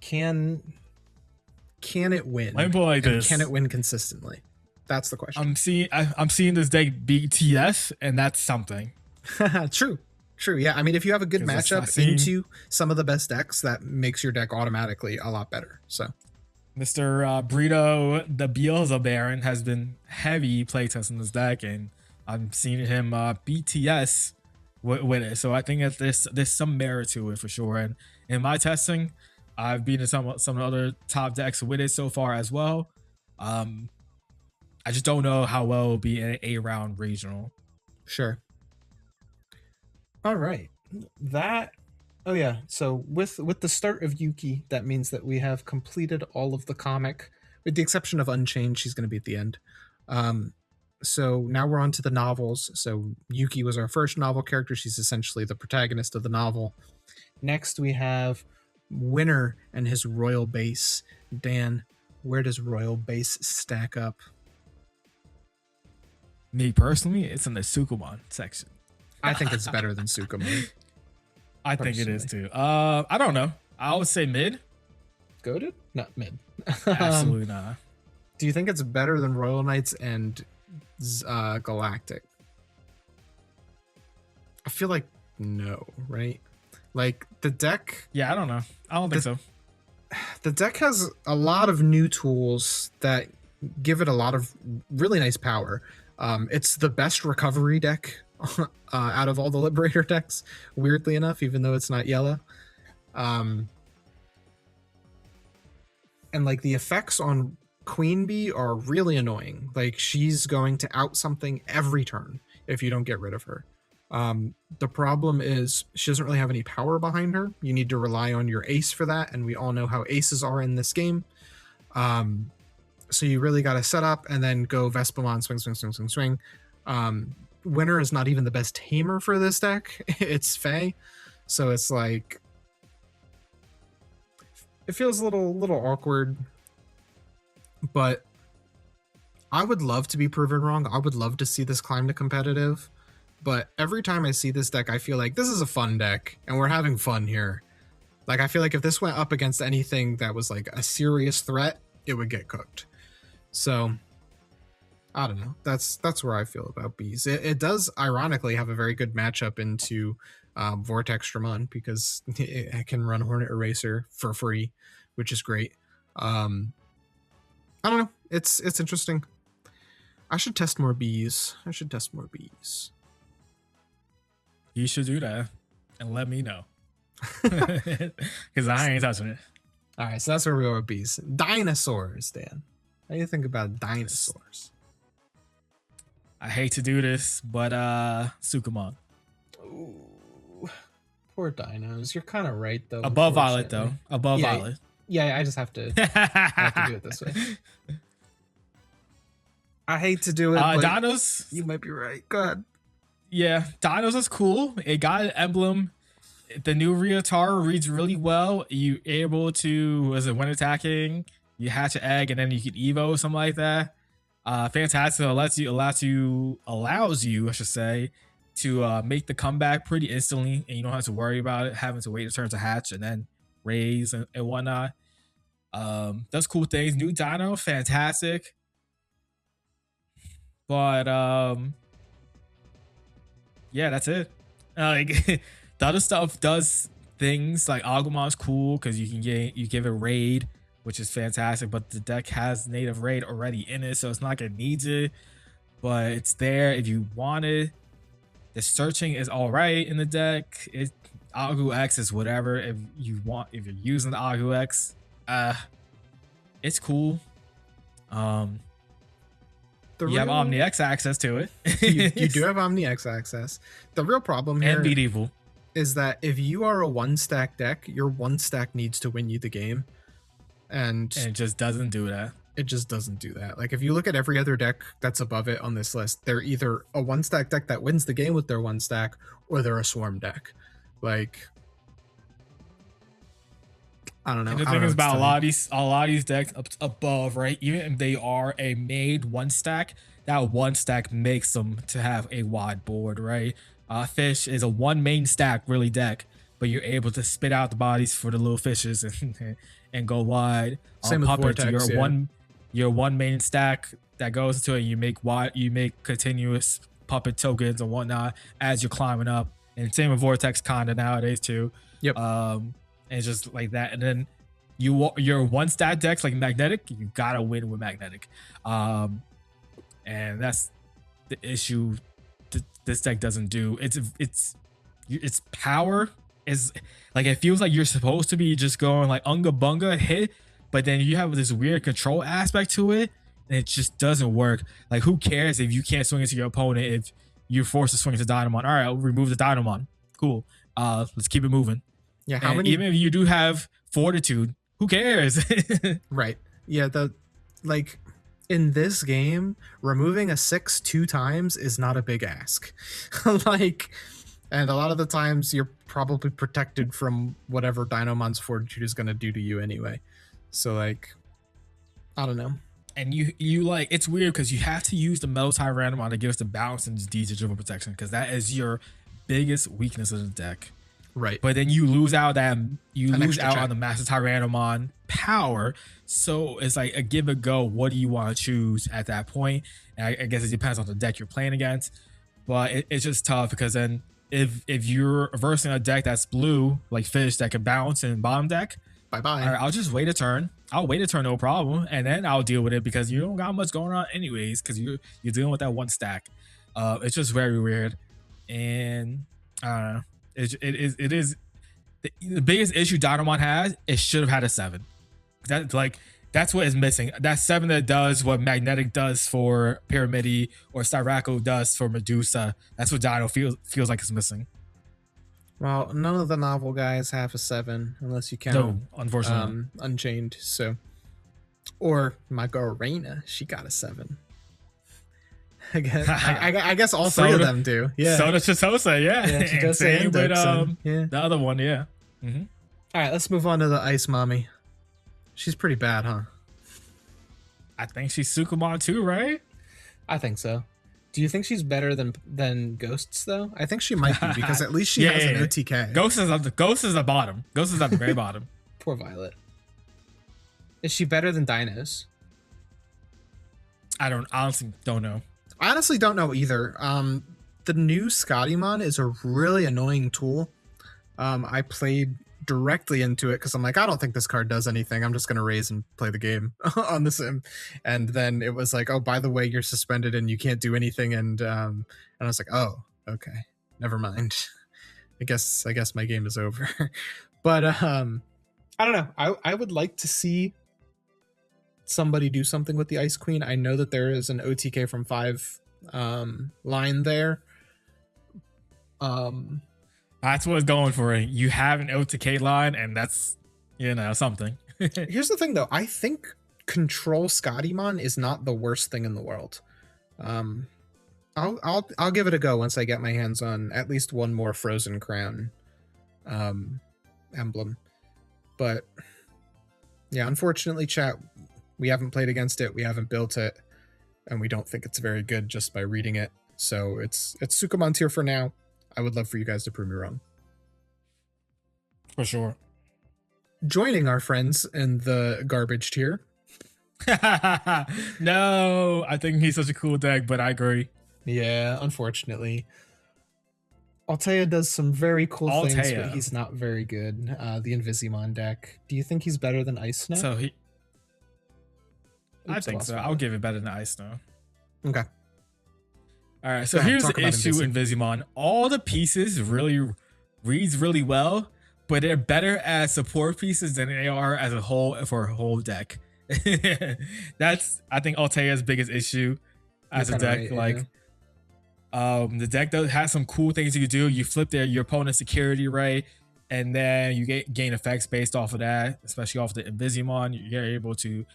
can it win? Let me put it like this. Can it win consistently? That's the question. I'm seeing this deck beat TS, and that's something. True. Yeah, I mean, if you have a good matchup into some of the best decks, that makes your deck automatically a lot better. So, Mr. Brito, the Bielsa Baron, has been heavy playtesting this deck, and I'm seeing him beat TS with it. So I think that there's some merit to it for sure. And in my testing, I've beaten some of the other top decks with it so far as well. I just don't know how well it'll be in an 8-round regional. Sure. All right. Oh yeah. So with the start of Yuki, that means that we have completed all of the comic, with the exception of Unchained. She's going to be at the end. So now we're on to the novels. So Yuki was our first novel character. She's essentially the protagonist of the novel. Next we have Winner and his Royal Base. Dan, where does Royal Base stack up? Me personally, it's in the Sukumon section. I think it's better than Sukumon. I think it is too. I don't know. I would say mid. Goated? Not mid. Absolutely not. Do you think it's better than Royal Knights and Galactic? I feel like no, right? Like the deck. Yeah, I don't know. I don't think so. the deck has a lot of new tools that give it a lot of really nice power. It's the best recovery deck out of all the Liberator decks, weirdly enough, even though it's not yellow. Um, and like the effects on Queen Bee are really annoying. Like she's going to out something every turn if you don't get rid of her. The problem is she doesn't really have any power behind her. You need to rely on your ace for that, and we all know how aces are in this game. So you really got to set up and then go Vespamon, swing, swing, swing, swing, swing. Winter is not even the best tamer for this deck. It's Fae, so it's like it feels a little awkward. But I would love to be proven wrong. I would love to see this climb to competitive. But every time I see this deck, I feel like this is a fun deck and we're having fun here. Like, I feel like if this went up against anything that was like a serious threat, it would get cooked. So I don't know. That's where I feel about bees. It does ironically have a very good matchup into Vortex Dramon because it can run Hornet Eraser for free, which is great. I don't know. It's interesting. I should test more bees. You should do that and let me know. Because I ain't touching it. All right, so that's where we are with bees. Dinosaurs, Dan. How do you think about dinosaurs? I hate to do this, but Sukamon. Ooh, poor dinos. You're kind of right, though. Above Violet, though. Above Violet. Yeah, I just have to, I have to do it this way. I hate to do it, but Dinos. You might be right. Go ahead. Yeah, Dinos is cool. It got an emblem. The new Ryotaro reads really well. You able to, when attacking, you hatch an egg and then you can evo, something like that. Fantastic. Allows you, I should say, to make the comeback pretty instantly, and you don't have to worry about it having to wait a turn to hatch and then raise and whatnot. Does cool things. New Dino, fantastic. But yeah, that's it. Like the other stuff does things like Agumon's cool because you give it raid, which is fantastic. But the deck has native raid already in it, so it's not like it needs it. But it's there if you want it. The searching is all right in the deck. Agu X is whatever if you're using the Agu X. It's cool. You have Omni X access to it. you do have Omni X access. The real problem here and Medieval is that if you are a one stack deck, your one stack needs to win you the game. And it just doesn't do that. It just doesn't do that. Like if you look at every other deck that's above it on this list, they're either a one stack deck that wins the game with their one stack, or they're a swarm deck. Like I don't know. And the thing is about a lot of these decks up above, right? Even if they are a made one stack, that one stack makes them to have a wide board, right? Fish is a one main stack really deck, but you're able to spit out the bodies for the little fishes and go wide. Same with Vortex, your one main stack that goes into it. You make continuous puppet tokens and whatnot as you're climbing up. And same with Vortex kinda nowadays too. Yep. And it's just like that. And then your one stat decks like Magnetic, you gotta win with Magnetic. And that's the issue this deck doesn't do. Its power is like, it feels like you're supposed to be just going like unga bunga hit, but then you have this weird control aspect to it, and it just doesn't work. Like, who cares if you can't swing into your opponent if you're forced to swing into Dynamon? All right, I'll remove the Dynamon. Cool. Let's keep it moving. Yeah, even if you do have Fortitude, who cares? Right. Yeah, like in this game, removing a 6 2 times is not a big ask. Like, and a lot of the times you're probably protected from whatever Dynamon's Fortitude is going to do to you anyway. So like, I don't know. And you like, it's weird because you have to use the Metal Tyrannodon to give us the balance and digital protection, because that is your biggest weakness of the deck. Right. But then you lose out on the Master Tyrannodon power. So it's like a give and go. What do you want to choose at that point? And I guess it depends on the deck you're playing against. But it's just tough because then if you're versing a deck that's blue, like Fish, that can bounce in bottom deck, Bye All bye. right, I'll just wait a turn. I'll wait a turn, no problem, and then I'll deal with it because you don't got much going on anyways. Because you're dealing with that one stack. It's just very weird, and I don't know. It is the biggest issue Dynamon has. It should have had a 7. That's what is missing. That 7 that does what Magnetic does for Pyramidi or Styraco does for Medusa. That's what Dino feels like it's missing. Well, none of the novel guys have a 7 unless you count No, unfortunately. Unchained. So, or my girl Reina, she got a 7. I guess all three of them do. Yeah. Soda Chitosa, yeah. Yeah, Chitosa Same and with Dixon. Yeah. the other one, yeah. All right, let's move on to the Ice Mommy. She's pretty bad, huh? I think she's Sukumon too, right? I think so. Do you think she's better than Ghosts though? I think she might be because at least she has an OTK. Ghost is the bottom. Ghost is at the very bottom. Poor Violet. Is she better than Dinos? I honestly don't know. I honestly don't know either. The new Scottymon is a really annoying tool. I played directly into it because I'm like, I don't think this card does anything. I'm just gonna raise and play the game on the sim. And then it was like, oh, by the way, you're suspended and you can't do anything. And I was like, oh, okay, never mind. I guess my game is over. But I don't know. I would like to see somebody do something with the Ice Queen. I know that there is an OTK from 5 line there. That's what it's going for. You have an OTK line, and that's something. Here's the thing, though. I think Control Scottymon is not the worst thing in the world. I'll give it a go once I get my hands on at least one more Frozen Crown emblem. But yeah, unfortunately, chat, we haven't played against it, we haven't built it, and we don't think it's very good just by reading it. So it's Sukumon tier for now. I would love for you guys to prove me wrong. For sure. Joining our friends in the garbage tier. No, I think he's such a cool deck, but I agree. Yeah, unfortunately. Altea does some very cool things, but he's not very good. The Invisimon deck. Do you think he's better than Ice Snow? So I think so. I'll give it better than Ice Snow. Okay. All right, so here's the issue in Invisimon. All the pieces really reads really well, but they're better as support pieces than they are as a whole for a whole deck. That's, I think, Altea's biggest issue as a deck. Right, the deck has some cool things you can do. You flip your opponent's security, right? And then you gain effects based off of that, especially off the Invisimon. You're able to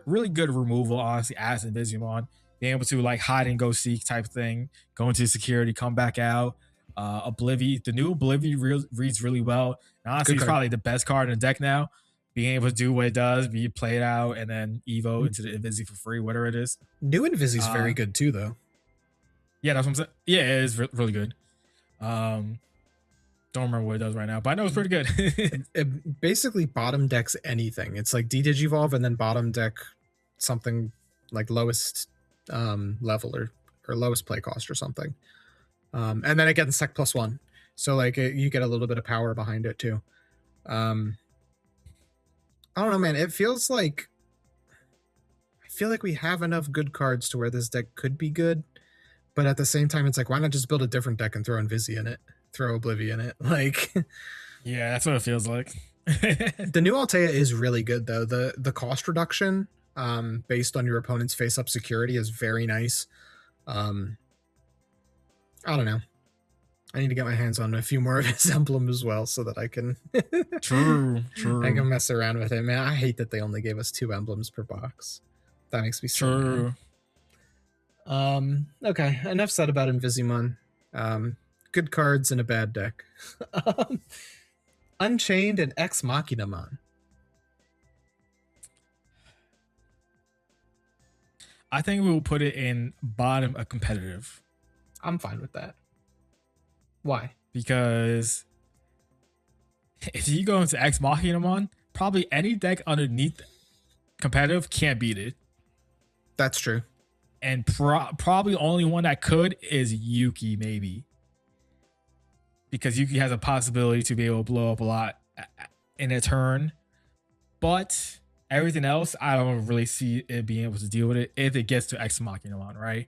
really good removal, honestly, as Invisimon. Being able to like hide and go seek type thing, go into security, come back out. Oblivion, the new Oblivion reads really well. And honestly, it's probably the best card in the deck now. Being able to do what it does, be played out, and then Evo into the Invisi for free, whatever it is. New Invisi's very good too, though. Yeah, that's what I'm saying. Yeah, it is really good. Don't remember what it does right now, but I know it's pretty good. It basically bottom decks anything. It's like D-Digivolve and then bottom deck something like lowest level or lowest play cost or something. And then again, sec +1. So like you get a little bit of power behind it too. I don't know, man. I feel like we have enough good cards to where this deck could be good, but at the same time, it's like, why not just build a different deck and throw Invisi in it, throw Oblivion in it? Like, yeah, that's what it feels like. The new Altea is really good though. The cost reduction based on your opponent's face-up security is very nice. I don't know. I need to get my hands on a few more of his emblems as well so that I can true. I can mess around with it. Man, I hate that they only gave us 2 emblems per box. That makes me so mad. Okay, enough said about Invisimon. Good cards in a bad deck. Unchained and Ex Machinamon. I think we will put it in bottom of competitive. I'm fine with that. Why? Because if you go into Ex Machinamon, probably any deck underneath competitive can't beat it. That's true. And probably only one that could is Yuki, maybe. Because Yuki has a possibility to be able to blow up a lot in a turn. but everything else, I don't really see it being able to deal with it if it gets to Ex Machina on, right?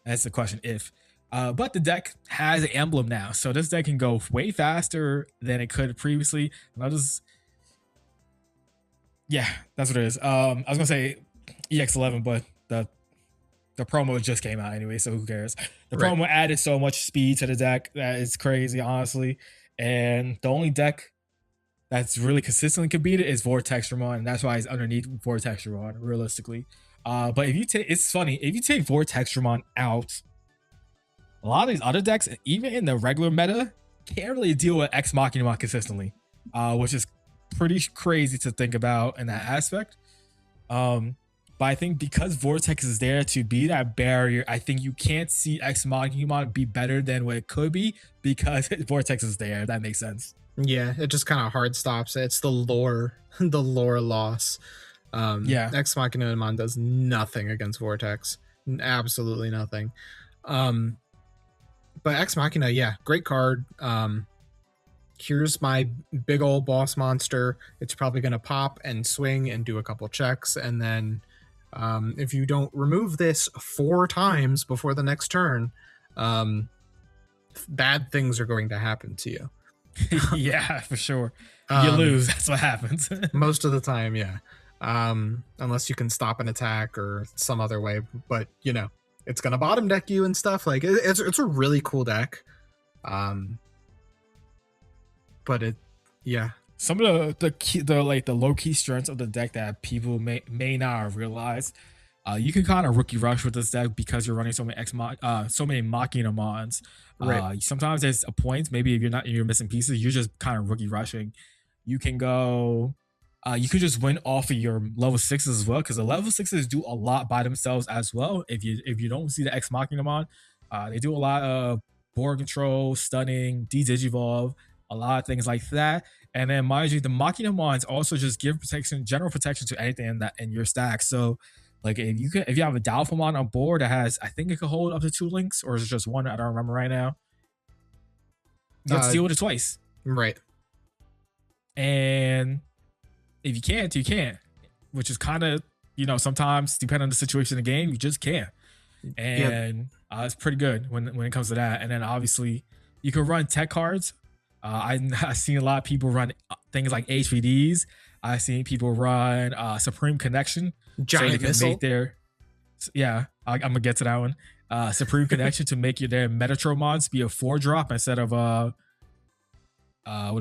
That's the question. If, but the deck has an emblem now, so this deck can go way faster than it could previously. And I'll just, yeah, that's what it is. I was gonna say EX11, but the promo just came out anyway, so who cares? The Right. promo added so much speed to the deck that it's crazy, honestly. And the only deck that's really consistently can beat it is Vortex Ramon, and that's why it's underneath Vortex Ramon, realistically. But if you take, it's funny, if you take Vortex Ramon out, a lot of these other decks, even in the regular meta, can't really deal with Ex Machina consistently, which is pretty crazy to think about in that aspect. But I think because Vortex is there to be that barrier, I think you can't see Ex Machina be better than what it could be because Vortex is there. If that makes sense. Yeah, it just kind of hard stops. It's the lore, the lore loss. Yeah. Ex Machina Mon does nothing against Vortex, absolutely nothing. But Ex Machina, yeah, great card. Here's my big old boss monster. It's probably gonna pop and swing and do a couple checks, and then if you don't remove this 4 times before the next turn, bad things are going to happen to you. Yeah, for sure. You lose. That's what happens. Most of the time, yeah. Unless you can stop an attack or some other way, but you know, it's gonna bottom deck you and stuff. Like it's a really cool deck. But it, yeah. Some of the low key strengths of the deck that people may not have realized. You can kind of rookie rush with this deck because you're running so many Machina mons. Right. Sometimes there's a point, maybe if you're missing pieces, you're just kind of rookie rushing. You can go, you could just win off of your level 6s as well, because the level 6s do a lot by themselves as well. If you don't see the Ex Machina mon, they do a lot of board control, stunning, digivolve, a lot of things like that. And then mind you, the Machina mons also just give protection, general protection to anything in your stack. So like if you have a Doubtful Mon on board that has, I think it could hold up to 2 links, or is it just one? I don't remember right now. You have to deal with it twice. Right. And if you can't, you can't. Which is kind of, sometimes depending on the situation of the game, you just can't. And it's pretty good when it comes to that. And then obviously you can run tech cards. I've seen a lot of people run things like HVDs. I've seen people run Supreme Connection. Giant missile. I'm gonna get to that one. Supreme Connection to make their Metatron mods be a 4-drop instead of what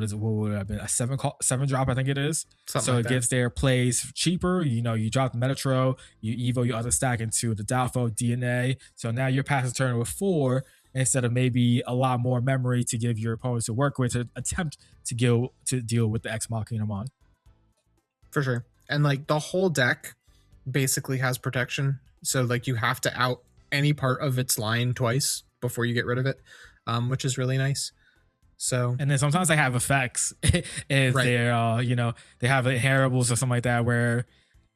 is it? What would it have been? A 7-drop, I think it is. Something like it gives their plays cheaper. You drop the Metatron, you evo your other stack into the Doubtful DNA. So now you're passing turn with 4 instead of maybe a lot more memory to give your opponents to work with to attempt to deal with the Ex Machina mon. For sure. And like the whole deck basically has protection. So like you have to out any part of its line twice before you get rid of it, which is really nice. So, and then sometimes they have effects if right. they're they have inheritables or something like that where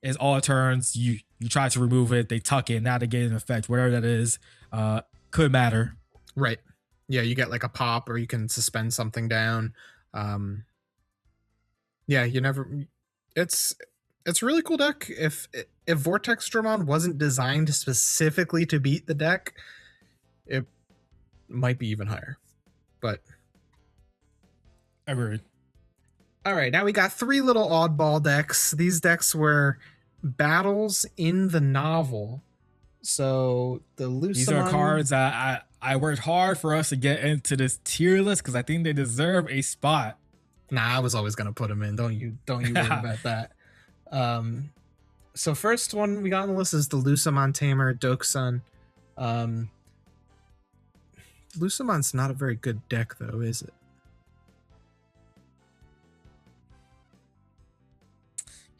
it's all turns, you try to remove it, they tuck it, now they get an effect, whatever that is, could matter. Right. Yeah, you get like a pop, or you can suspend something down. Yeah, it's a really cool deck. If Vortex Dramon wasn't designed specifically to beat the deck, it might be even higher. But agreed. All right, now we got 3 little oddball decks. These decks were battles in the novel. So these are cards I worked hard for us to get into this tier list because I think they deserve a spot. Nah, I was always gonna put them in. Don't you worry about that. So first one we got on the list is the Lusamon Tamer Dokusun. Lusamon's not a very good deck though, is it?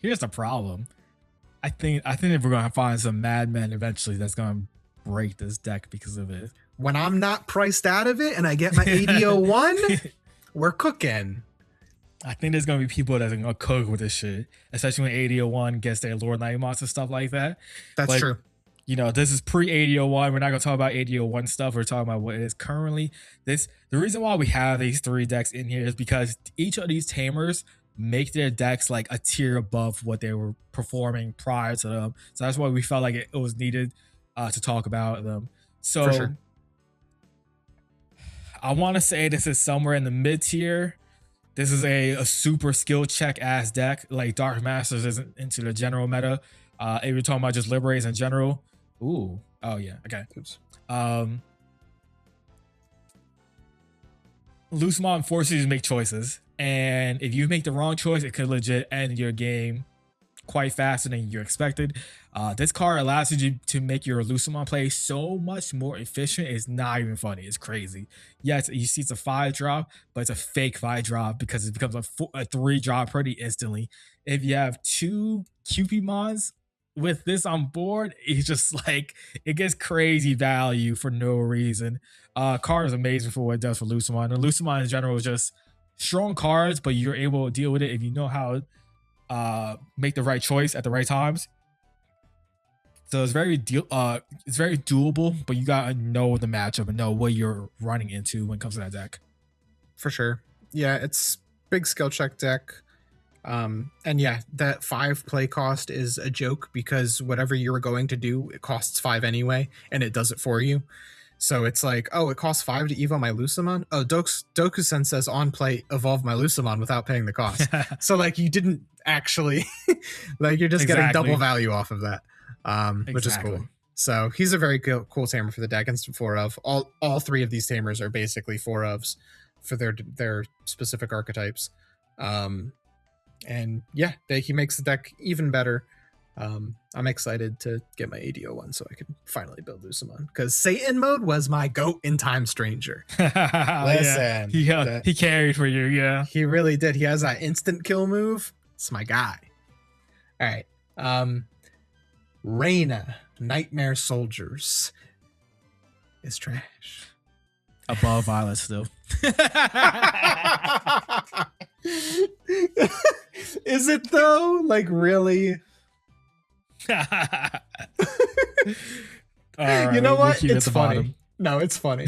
Here's the problem. I think if we're gonna find some madmen eventually that's gonna break this deck because of it. When I'm not priced out of it and I get my AD01, we're cooking. I think there's gonna be people that's gonna cook with this shit, especially when AD01 gets their Lord Night Monster stuff like that. That's true. This is pre-AD01. We're not gonna talk about AD01 stuff. We're talking about what it is currently. The reason why we have these 3 decks in here is because each of these tamers make their decks like a tier above what they were performing prior to them. So that's why we felt like it was needed to talk about them. For So sure. I want to say this is somewhere in the mid tier. This is a super skill check ass deck. Like Dark Masters isn't into the general meta. If you're talking about just Liberators in general, ooh, oh yeah, okay. Oops. Lucemon forces you to make choices, and if you make the wrong choice, it could legit end your game quite faster than you expected. This card allows you to make your Lucemon play so much more efficient. It's not even funny. It's crazy. Yes, you see it's a 5-drop, but it's a fake 5-drop because it becomes a 3-drop pretty instantly. If you have 2 Cupimons with this on board, it's just like it gets crazy value for no reason. Card is amazing for what it does for Lucemon. And Lucemon in general is just strong cards, but you're able to deal with it if you know how make the right choice at the right times. So it's very doable, but you gotta know the matchup and know what you're running into when it comes to that deck. For sure. Yeah, it's big skill check deck. And yeah, that 5 play cost is a joke because whatever you were going to do, it costs 5 anyway, and it does it for you. So it's like, oh, it costs 5 to evo my Lucemon. Oh, Doku-sen says on play evolve my Lucemon without paying the cost. So like you didn't actually like you're just getting double value off of that. Which is cool. So he's a very cool tamer for the deck. Instant 4 of all 3 of these tamers are basically 4 ofs for their specific archetypes. And yeah, he makes the deck even better. I'm excited to get my ADO one so I can finally build Lucemon because Satan mode was my goat in Time Stranger. Listen, yeah. He carried for you. Yeah, he really did. He has that instant kill move. It's my guy. All right. Reyna, Nightmare Soldiers is trash. Above Violet still. Is it though? Like really? Right, you know what? It's funny. Bottom. No, it's funny.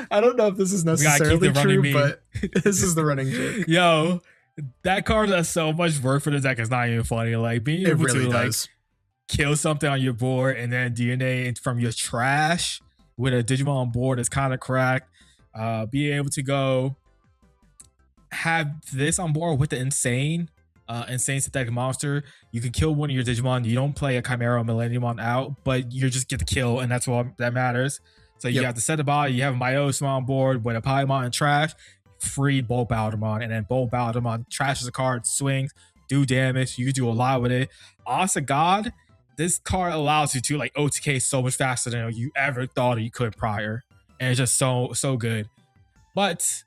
I don't know if this is necessarily true, but this is the running joke. Yo, that card does so much work for the deck. It's not even funny. Like being able to like kill something on your board and then DNA from your trash with a Digimon on board is kind of cracked. Being able to go have this on board with the insane synthetic monster, you can kill one of your Digimon. You don't play a Chimera or Millenniumon out, but you just get the kill, and that's what that matters. So you have to set the body. You have Myosma on board with a Paimon and trash. Free Bolt Baldermon, and then Bolt Baldermon trashes a card, swings, do damage. You can do a lot with it. Honest God, this card allows you to like OTK so much faster than you ever thought you could prior, and it's just so good. But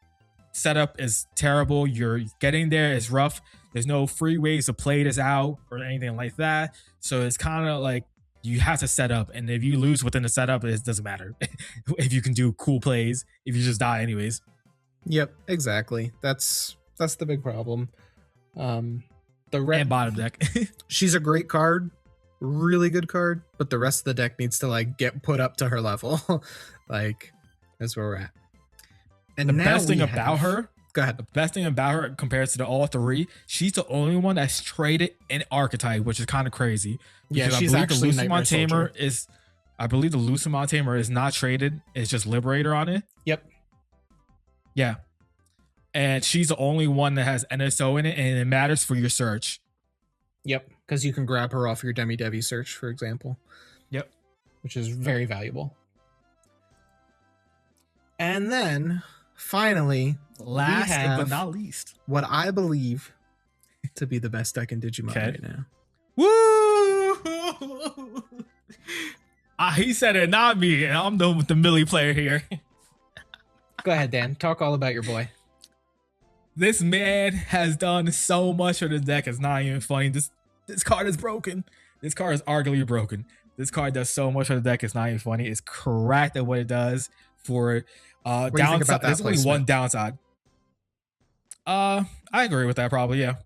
setup is terrible. You're getting there is rough. There's no free ways to play this out or anything like that. So it's kind of like you have to set up, and if you lose within the setup, it doesn't matter if you can do cool plays. If you just die anyways. Yep, exactly. That's the big problem. And bottom deck. She's a great card, really good card, but the rest of the deck needs to like get put up to her level. Like that's where we're at. And the best thing about her, go ahead. The best thing about her compared to the all 3, she's the only one that's traded in archetype, which is kind of crazy. Yeah, she's actually the Lucemon tamer is. I believe the Lucemon tamer is not traded. It's just Liberator on it. Yep. Yeah. And she's the only one that has NSO in it, and it matters for your search. Yep, because you can grab her off your Demi-Devi search, for example. Yep. Which is very valuable. And then, finally, last but not least, what I believe to be the best deck in Digimon right now. Woo! He said it, not me, and I'm the Millie player here. Go ahead, Dan. Talk all about your boy. This man has done so much for the deck. It's not even funny. This card is broken. This card is arguably broken. This card does so much for the deck. It's not even funny. It's correct at what it does for downside. There's only one downside. I agree with that probably. Yeah.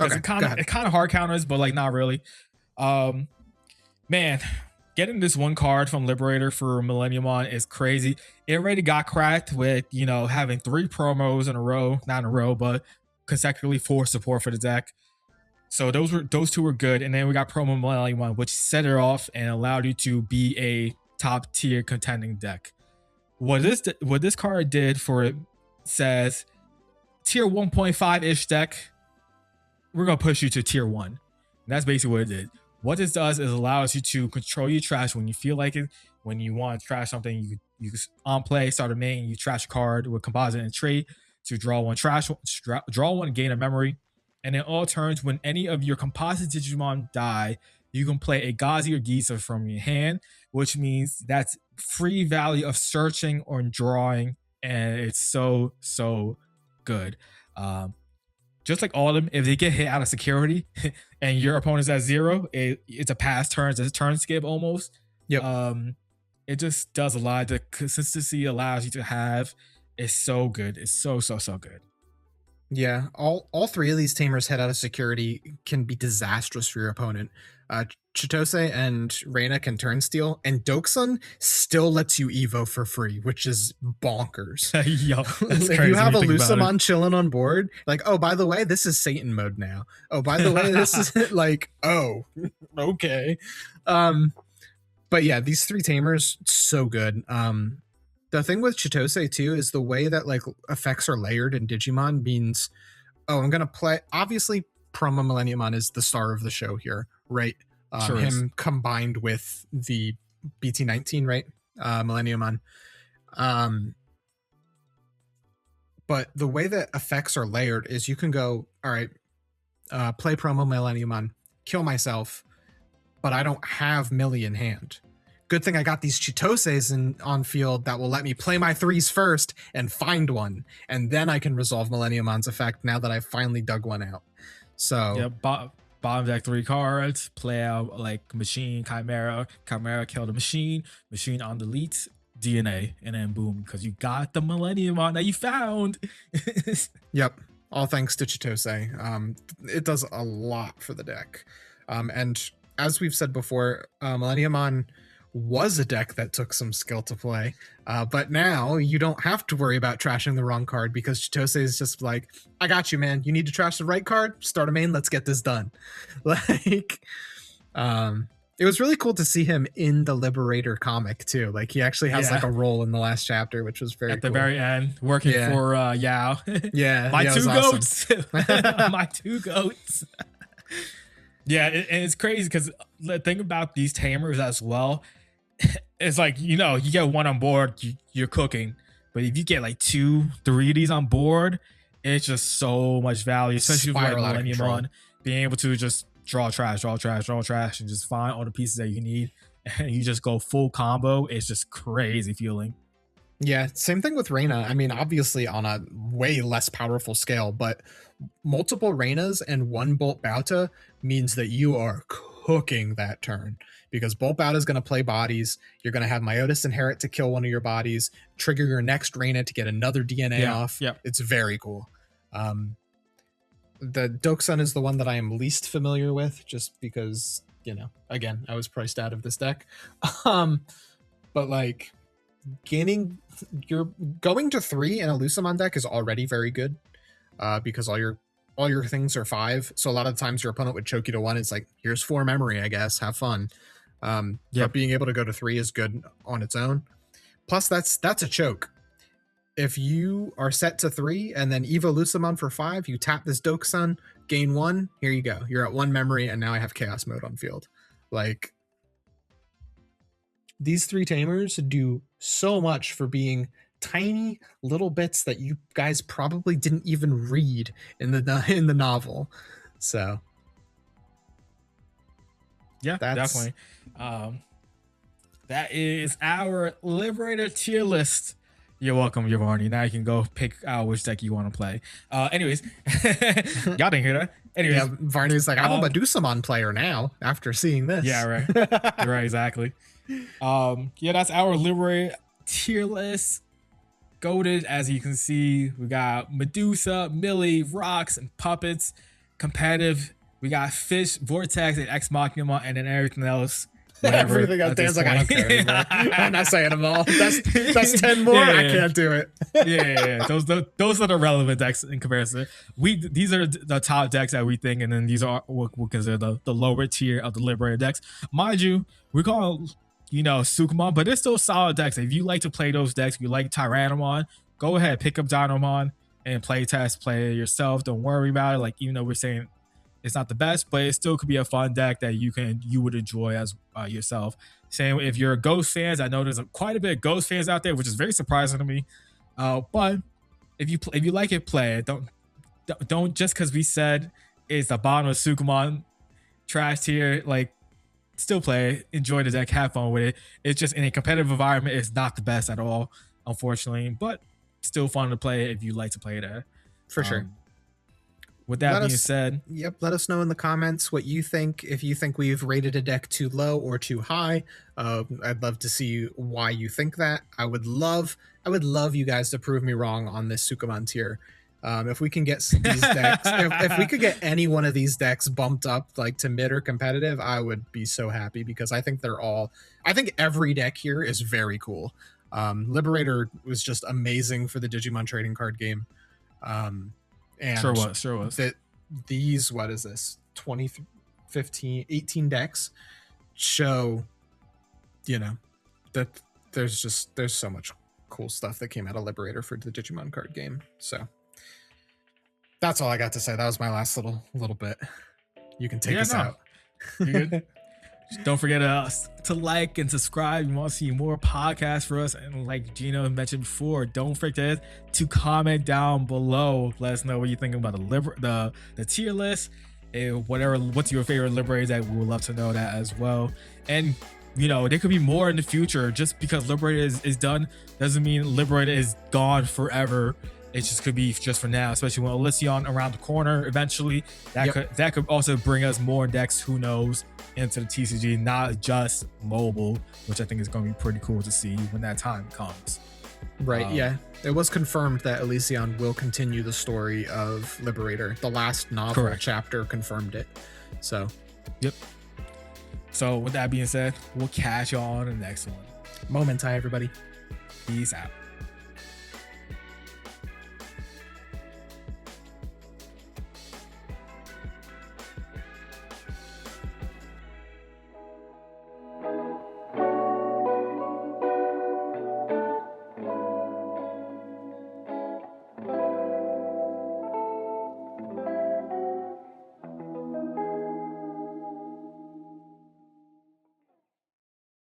Okay, it kind of hard counters, but like not really. Man, getting this one card from Liberator for Millenniumon is crazy. It already got cracked with, having 3 promos in a row, not in a row, but consecutively for support for the deck. So those two were good, and then we got Promo Millennium One, which set it off and allowed you to be a top tier contending deck. What this card did for it says tier 1.5 ish deck, we're gonna push you to tier 1. And that's basically what it did. What this does is allows you to control your trash when you feel like it. When you want to trash something, you on play start a main, you trash a card with composite and trait to draw one draw one, gain a memory. And in all turns, when any of your composite Digimon die, you can play a Gazi or Gisa from your hand, which means that's free value of searching or drawing, and it's so good. Just like all of them, if they get hit out of security and your opponent's at 0, it's a pass turns, it's a turn skip almost. Yep. It just does a lot. The consistency allows you to have is so good. It's so good. Yeah, all three of these tamers head out of security can be disastrous for your opponent. Chitose and Reina can turn steal, and Doksun still lets you Evo for free, which is bonkers. Yo, if you have a Lucamon chilling on board, like, oh, by the way, this is Satan mode now. Oh, by the way, this is like, oh, okay. But yeah, these three tamers, so good. The thing with Chitose too is the way that like effects are layered in Digimon means, oh, I'm gonna play. Obviously, Promo Millenniumon is the star of the show here, right? Sure him is. combined with the BT19, right? Millenniumon. But the way that effects are layered is you can go, all right, play Promo Millenniumon, kill myself, but I don't have Millie in hand. Good thing I got these Chitoses on field that will let me play my 3s first and find one, and then I can resolve Millenniumon's effect now that I've finally dug one out. So yeah, bottom deck 3 cards, play out like Machine, Chimera kill the Machine on delete, DNA, and then boom, because you got the Millenniumon that you found. Yep, all thanks to Chitose. It does a lot for the deck, and as we've said before, Millenniumon was a deck that took some skill to play, but now you don't have to worry about trashing the wrong card because Chitose is just like, I got you, man. You need to trash the right card, start a main, let's get this done. Like, it was really cool to see him in the Liberator comic too. Like, he actually has like a role in the last chapter, which was very at the cool. very end, working for Yao. Yeah, my yeah, two awesome. goats. My 2 goats. Yeah, and it's crazy because the thing about these tamers as well, it's like, you know, you get one on board, you're cooking. But if you get like 2, 3 of these on board, it's just so much value, especially with like Millenniumon, being able to just draw trash, and just find all the pieces that you need. And you just go full combo. It's just crazy feeling. Yeah, same thing with Reina. I mean, obviously on a way less powerful scale, but multiple Reinas and 1 Bolt Bauta means that you are cooking that turn, because Bolt Bauta is going to play bodies. You're going to have Myotis Inherit to kill one of your bodies, trigger your next Reina to get another DNA off. Yeah. It's very cool. The Doksun is the one that I am least familiar with, just because, you know, again, I was priced out of this deck. But like, you're going to 3 in a Lucamon deck is already very good, because all your things are 5. So a lot of the times your opponent would choke you to 1. It's like, here's 4 memory, I guess, have fun. But being able to go to 3 is good on its own. Plus, that's a choke. If you are set to 3 and then Evo Lucamon for 5, you tap this Doksun, gain 1. Here you go. You're at 1 memory, and now I have Chaos Mode on field. Like, these 3 tamers do so much for being tiny little bits that you guys probably didn't even read in the novel. So yeah, definitely. That is our Liberator tier list. You're welcome, Giovanni. Now you can go pick out which deck you want to play. Anyways, y'all didn't hear that. Anyways, yeah, Varney's like, I'm a Medusamon player now after seeing this. Yeah, right. Right, exactly. Yeah, that's our Liberator tier list. Goated, as you can see, we got Medusa, Millie, Rocks, and Puppets. Competitive, we got Fish, Vortex, and Ex Machina, and then everything else. whatever. Everything else, at this Dan's like, I don't point. care anymore. I'm not saying them all. That's 10 more. Yeah, I yeah. can't do it. Yeah. Those are the relevant decks in comparison. These are the top decks that we think, and then these are what we consider the lower tier of the Liberator decks. Mind you, we call Sukumon, but it's still solid decks. If you like to play those decks, you like Tyrannomon, go ahead, pick up Dinomon and play it yourself. Don't worry about it. Like, even though we're saying it's not the best, but it still could be a fun deck that you would enjoy as yourself. Same if you're Ghost fans. I know there's quite a bit of Ghost fans out there, which is very surprising to me. But if you like it, play it. Don't just because we said it's the bottom of Sukumon trash tier, like, still play it, enjoy the deck, have fun with it. It's just in a competitive environment, it's not the best at all, unfortunately, but still fun to play if you like to play it. For sure. With that being said, yep, let us know in the comments what you think. If you think we've rated a deck too low or too high, I'd love to see why you think that. I would love you guys to prove me wrong on this Sukumon tier. If we can get these decks, if we could get any one of these decks bumped up like to mid or competitive, I would be so happy, because I think every deck here is very cool. Liberator was just amazing for the Digimon trading card game. And sure was. These, what is this? 20, 15, 18 decks show, that there's so much cool stuff that came out of Liberator for the Digimon card game. So that's all I got to say. That was my last little bit. You can take us out. You good? Don't forget to like and subscribe. You want to see more podcasts for us, and like Gino mentioned before, don't forget to comment down below. Let us know what you think about the tier list, and what's your favorite Liberator deck. We would love to know that as well. And there could be more in the future. Just because Liberator is done doesn't mean Liberator is gone forever. It just could be just for now, especially when Elysion around the corner eventually. That could also bring us more decks, who knows, into the TCG, not just mobile, which I think is going to be pretty cool to see when that time comes. Right, yeah. It was confirmed that Elysion will continue the story of Liberator. The last novel chapter confirmed it. So, yep. So with that being said, we'll catch y'all on the next one. Momentai, everybody. Peace out.